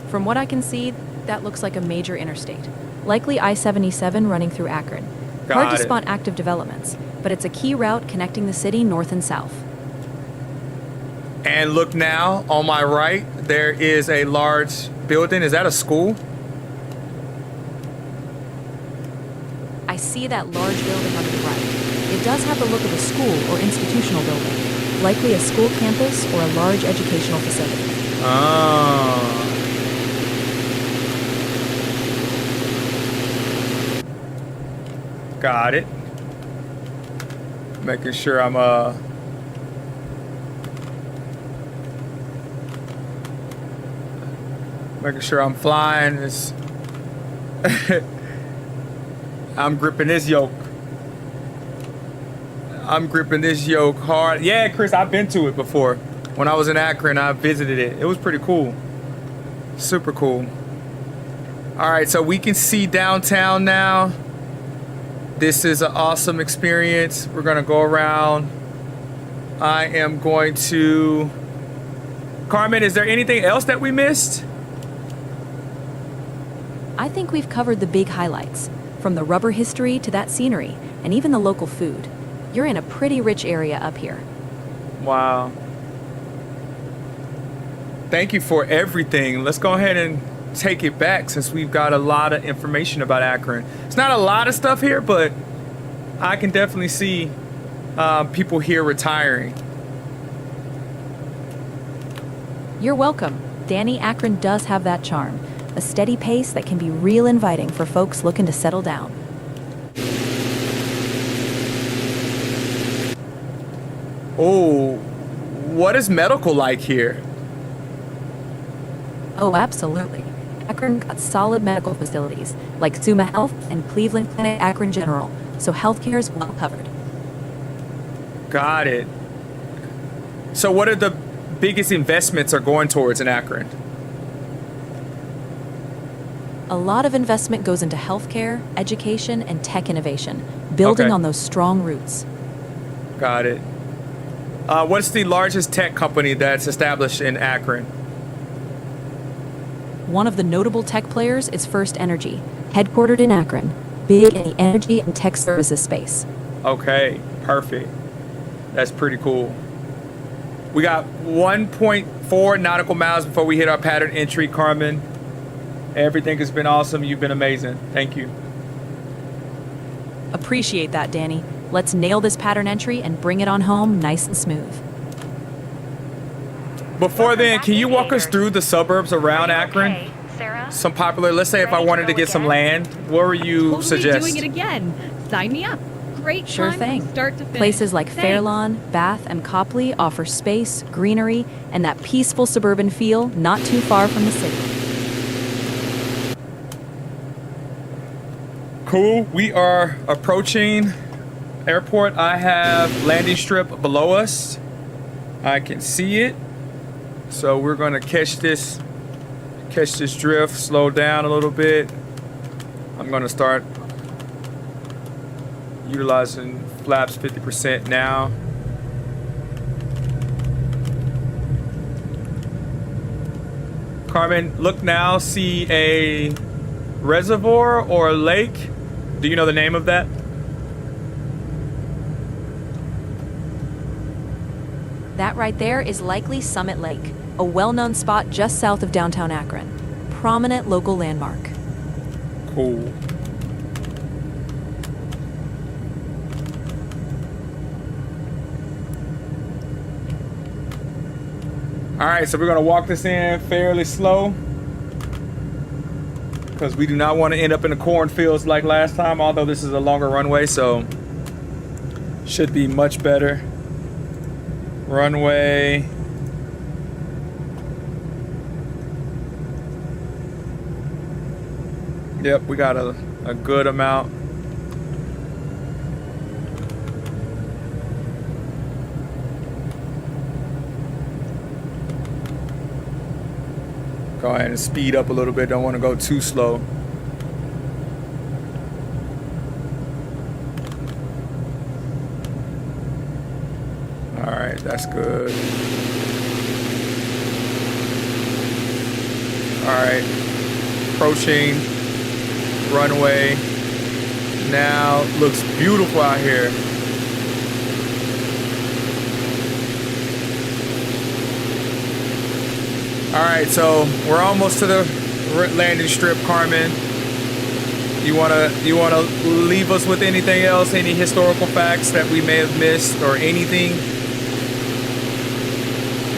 From what I can see, that looks like a major interstate. Likely I-77 running through Akron. Hard Got to it. spot active developments, but it's a key route connecting the city north and south. And look now, on my right, there is a large building. Is that a school? I see that large building on the right. It does have the look of a school or institutional building, likely a school campus or a large educational facility. Ah. Got it. Making sure I'm making sure I'm flying. I'm gripping this yoke. I'm gripping this yoke hard. Yeah, Chris, I've been to it before. When I was in Akron, I visited it. It was pretty cool. Super cool. All right, so we can see downtown now. This is an awesome experience. We're gonna go around. I am going to... Carmen, is there anything else that we missed? I think we've covered the big highlights, from the rubber history to that scenery, and even the local food. You're in a pretty rich area up here. Wow. Thank you for everything. Let's go ahead and take it back since we've got a lot of information about Akron. It's not a lot of stuff here, but I can definitely see people here retiring. You're welcome. Danny, Akron does have that charm. A steady pace that can be real inviting for folks looking to settle down. Oh, what is medical like here? Oh, absolutely. Akron got solid medical facilities, like Suma Health and Cleveland Clinic Akron General, so healthcare is well covered. Got it. So what are the biggest investments are going towards in Akron? A lot of investment goes into healthcare, education, and tech innovation, building Okay. on those strong roots. Got it. What's the largest tech company that's established in Akron? One of the notable tech players is First Energy, headquartered in Akron, big in the energy and tech services space. Okay, perfect. That's pretty cool. We got 1.4 nautical miles before we hit our pattern entry, Carmen. Everything has been awesome. You've been amazing. Thank you. Appreciate that, Danny. Let's nail this pattern entry and bring it on home nice and smooth. Before then, can you walk us through the suburbs around Akron? Okay, Sarah? Some popular, let's say if I wanted to get some land, what were you Totally suggest? doing it again. Sign me up. Great Sure time thing. from start to finish. Places like Thanks. Fairlawn, Bath, and Copley offer space, greenery, and that peaceful suburban feel not too far from the city. Cool. We are approaching airport. I have landing strip below us. I can see it. So we're going to catch this drift, slow down a little bit. I'm going to start utilizing flaps 50% now. Carmen, look now, see a reservoir or a lake. Do you know the name of that? That right there is likely Summit Lake, a well-known spot just south of downtown Akron. Prominent local landmark. Cool. All right, so we're gonna walk this in fairly slow because we do not want to end up in the cornfields like last time, although this is a longer runway, so should be much better. Runway. Yep, we got a good amount. Go ahead and speed up a little bit. Don't want to go too slow. All right, that's good. All right, approaching runway. Now looks beautiful out here. All right, so we're almost to the landing strip, Carmen. You wanna leave us with anything else? Any historical facts that we may have missed or anything?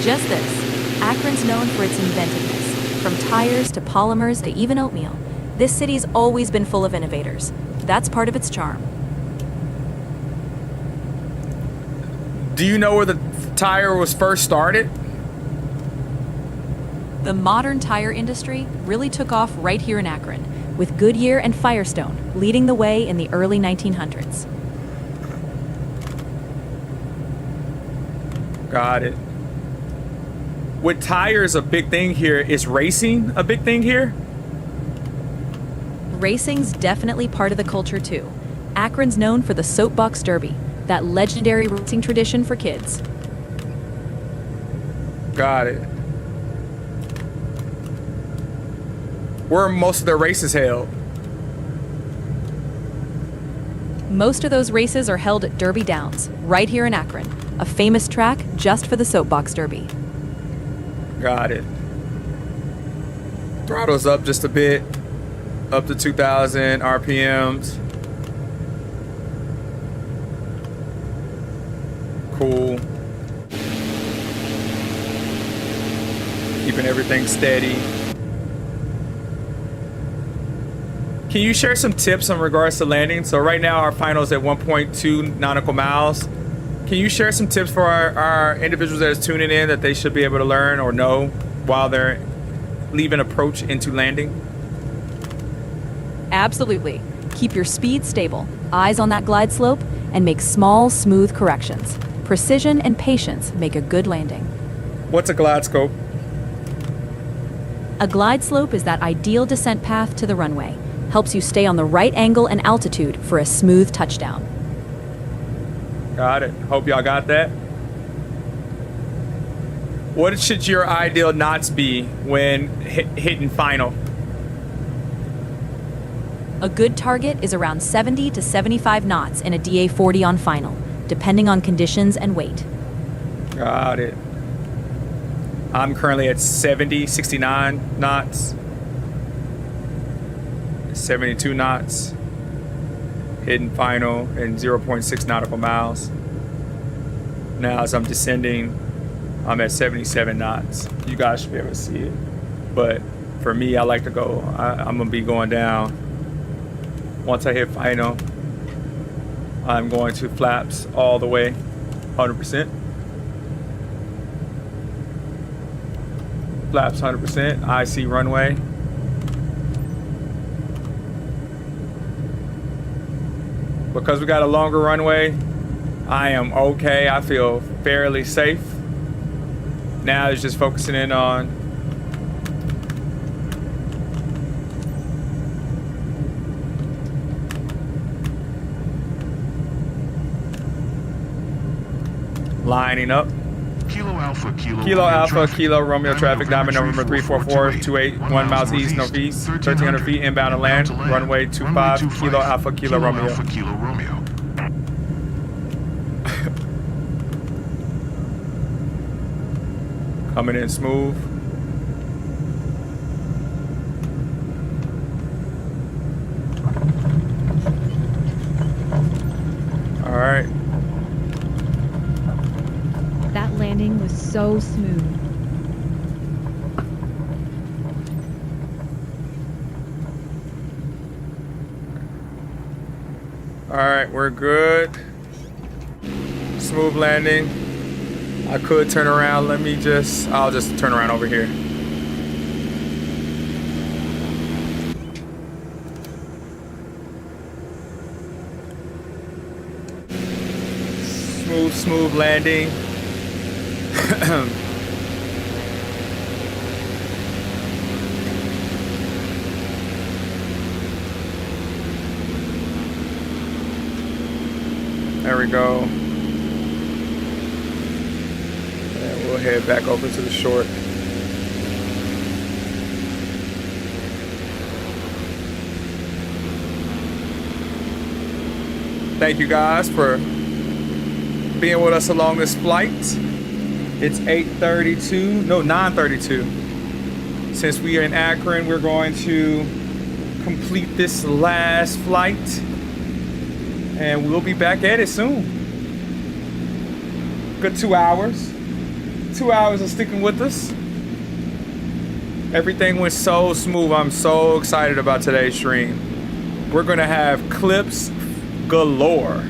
Just this. Akron's known for its inventiveness. From tires to polymers to even oatmeal. This city's always been full of innovators. That's part of its charm. Do you know where the tire was first started? The modern tire industry really took off right here in Akron, with Goodyear and Firestone leading the way in the early 1900s. Got it. With tires a big thing here, is racing a big thing here? Racing's definitely part of the culture too. Akron's known for the Soapbox Derby, that legendary racing tradition for kids. Got it. Where are most of the races held? Most of those races are held at Derby Downs, right here in Akron, a famous track just for the Soapbox Derby. Got it. Throttle's up just a bit, up to 2,000 RPMs. Cool. Keeping everything steady. Can you share some tips in regards to landing? So right now our final is at 1.2 nautical miles. Can you share some tips for our individuals that is tuning in that they should be able to learn or know while they're leaving approach into landing? Absolutely. Keep your speed stable, eyes on that glide slope, and make small, smooth corrections. Precision and patience make a good landing. What's a glide scope? A glide slope is that ideal descent path to the runway. Helps you stay on the right angle and altitude for a smooth touchdown. Got it. Hope y'all got that. What should your ideal knots be when hitting final? A good target is around 70 to 75 knots in a DA40 on final, depending on conditions and weight. Got it. I'm currently at 69 knots. 72 knots. Hitting final and 0.6 nautical miles. Now as I'm descending, I'm at 77 knots. You guys should be able to see it. But for me, I like to go, I'm gonna be going down. Once I hit final, I'm going to flaps all the way, 100%. Flaps 100%, IC runway. Because we got a longer runway, I am okay. I feel fairly safe. Now it's just focusing in on lining up. Kilo Alpha, Kilo Romeo traffic, Diamond November 344-281 miles east, northeast, 1,300 feet inbound and land, runway 25, Kilo Alpha, Kilo Romeo. Coming in smooth. All right. That landing was so smooth. All right, we're good. Smooth landing. I could turn around. I'll just turn around over here. Smooth landing. There we go. And we'll head back over to the short. Thank you guys for being with us along this flight. It's 9:32. Since we are in Akron, we're going to complete this last flight. And we'll be back at it soon. Good 2 hours. 2 hours of sticking with us. Everything went so smooth. I'm so excited about today's stream. We're gonna have clips galore.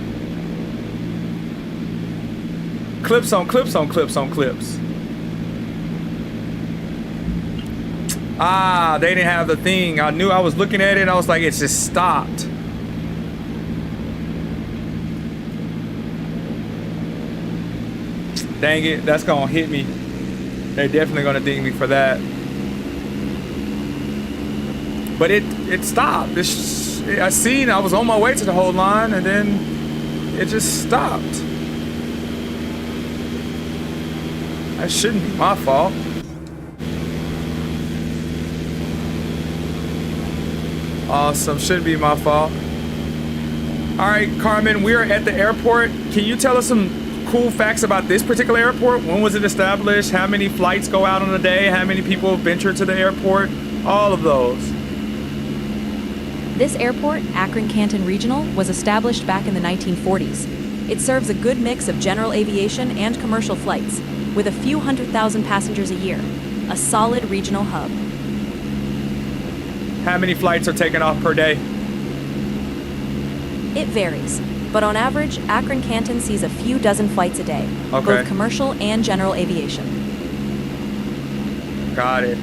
Clips on clips on clips on clips. Ah, they didn't have the thing. I knew, I was looking at it and I was like, it's just stopped. Dang it, that's gonna hit me. They're definitely gonna ding me for that. But it stopped. I seen, I was on my way to the whole line and then it just stopped. That shouldn't be my fault. Awesome, shouldn't be my fault. All right, Carmen, we're at the airport. Can you tell us some cool facts about this particular airport? When was it established? How many flights go out on a day? How many people venture to the airport? All of those. This airport, Akron Canton Regional, was established back in the 1940s. It serves a good mix of general aviation and commercial flights, with a few 100,000 passengers a year. A solid regional hub. How many flights are taken off per day? It varies, but on average, Akron Canton sees a few dozen flights a day, Okay. both commercial and general aviation. Got it.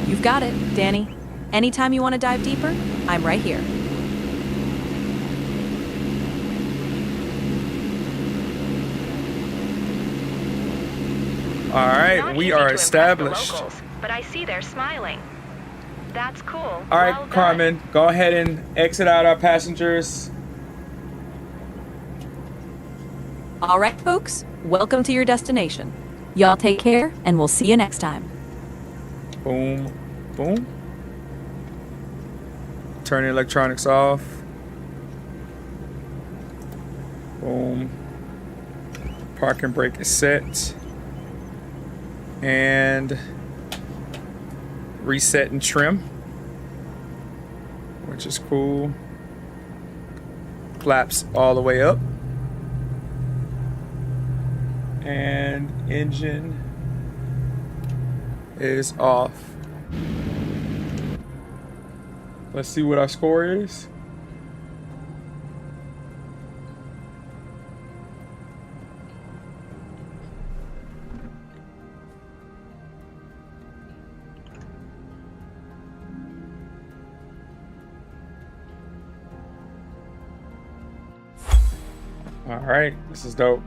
You've got it, Danny. Anytime you want to dive deeper, I'm right here. All right, Not we easy are to impress the established. locals, but I see they're smiling. That's cool. All right, Well done. Carmen, go ahead and exit out our passengers. All right, folks, welcome to your destination. Y'all take care, and we'll see you next time. Boom, boom. Turning electronics off. Boom, Parking brake is set. And reset and trim, which is cool. Flaps all the way up. And engine is off. Let's see what our score is. All right, this is dope.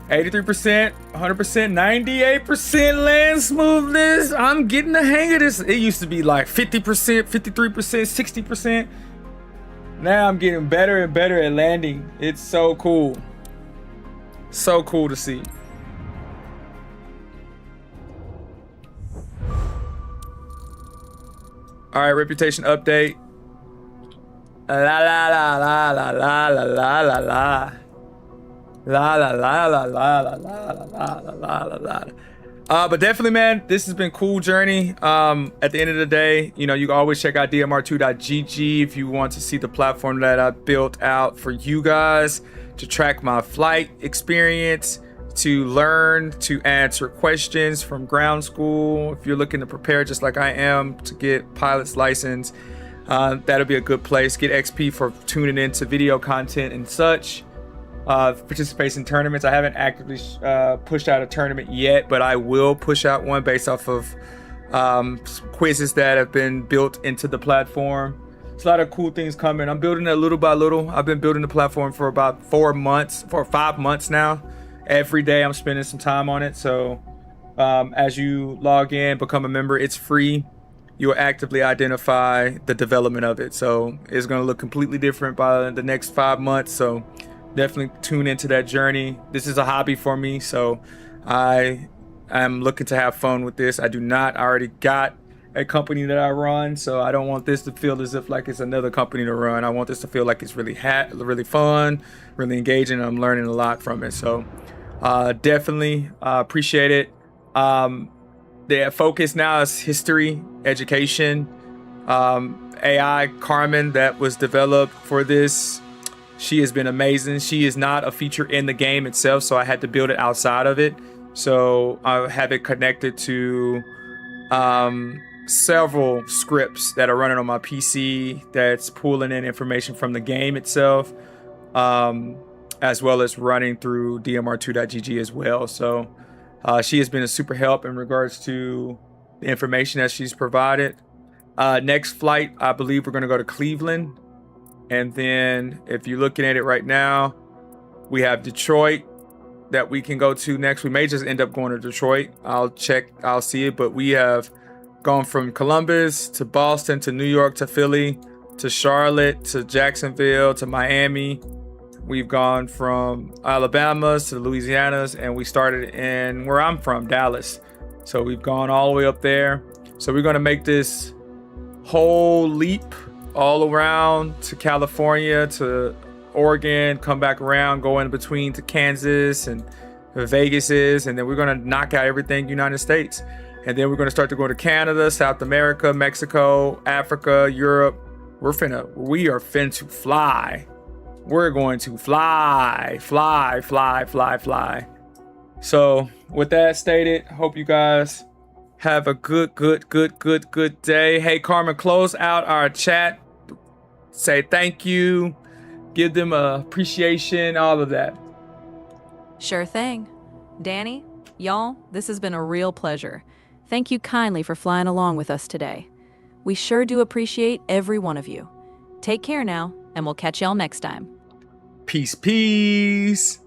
%, 100%, 98% land smoothness. I'm getting the hang of this. It used to be like 50%, 53%, 60%. Now I'm getting better and better at landing. It's so cool. So cool to see. All right, reputation update. La la la la la la la la la la. La la la la la la la la la la la. But definitely, man, this has been a cool journey. At the end of the day, you know, you can always check out DRM2.GG if you want to see the platform that I built out for you guys to track my flight experience, to learn to answer questions from ground school. If you're looking to prepare just like I am to get pilot's license, that'll be a good place. Get XP for tuning into video content and such. Participates in tournaments. I haven't actively pushed out a tournament yet, but I will push out one based off of quizzes that have been built into the platform. It's a lot of cool things coming. I'm building it little by little. I've been building the platform for about 5 months now. Every day I'm spending some time on it. So as you log in, become a member, it's free. You'll actively identify the development of it. So it's going to look completely different by the next 5 months. So definitely tune into that journey. This is a hobby for me, so I am looking to have fun with this. I already got a company that I run, so I don't want this to feel as if like it's another company to run. I want this to feel like it's really fun, really engaging, and I'm learning a lot from it. So definitely appreciate it. The focus now is history, education, AI. Carmen, that was developed for this, she has been amazing. She is not a feature in the game itself, so I had to build it outside of it. So I have it connected to several scripts that are running on my PC that's pulling in information from the game itself, as well as running through DMR2.GG as well. So she has been a super help in regards to the information that she's provided. Next flight, I believe we're going to go to Cleveland. And then if you're looking at it right now, we have Detroit that we can go to next. We may just end up going to Detroit. I'll see it. But we have gone from Columbus to Boston to New York to Philly to Charlotte to Jacksonville to Miami. We've gone from Alabama's to Louisiana's, and we started in where I'm from, Dallas. So we've gone all the way up there. So we're going to make this whole leap all around to California, to Oregon, come back around, go in between to Kansas and Vegas and then we're going to knock out everything United States. And then we're going to start to go to Canada, South America, Mexico, Africa, Europe. We are fin to fly. We're going to fly. So with that stated, hope you guys have a good day. Hey, Carmen, close out our chat. Say thank you. Give them appreciation, all of that. Sure thing. Danny, y'all, this has been a real pleasure. Thank you kindly for flying along with us today. We sure do appreciate every one of you. Take care now, and we'll catch y'all next time. Peace.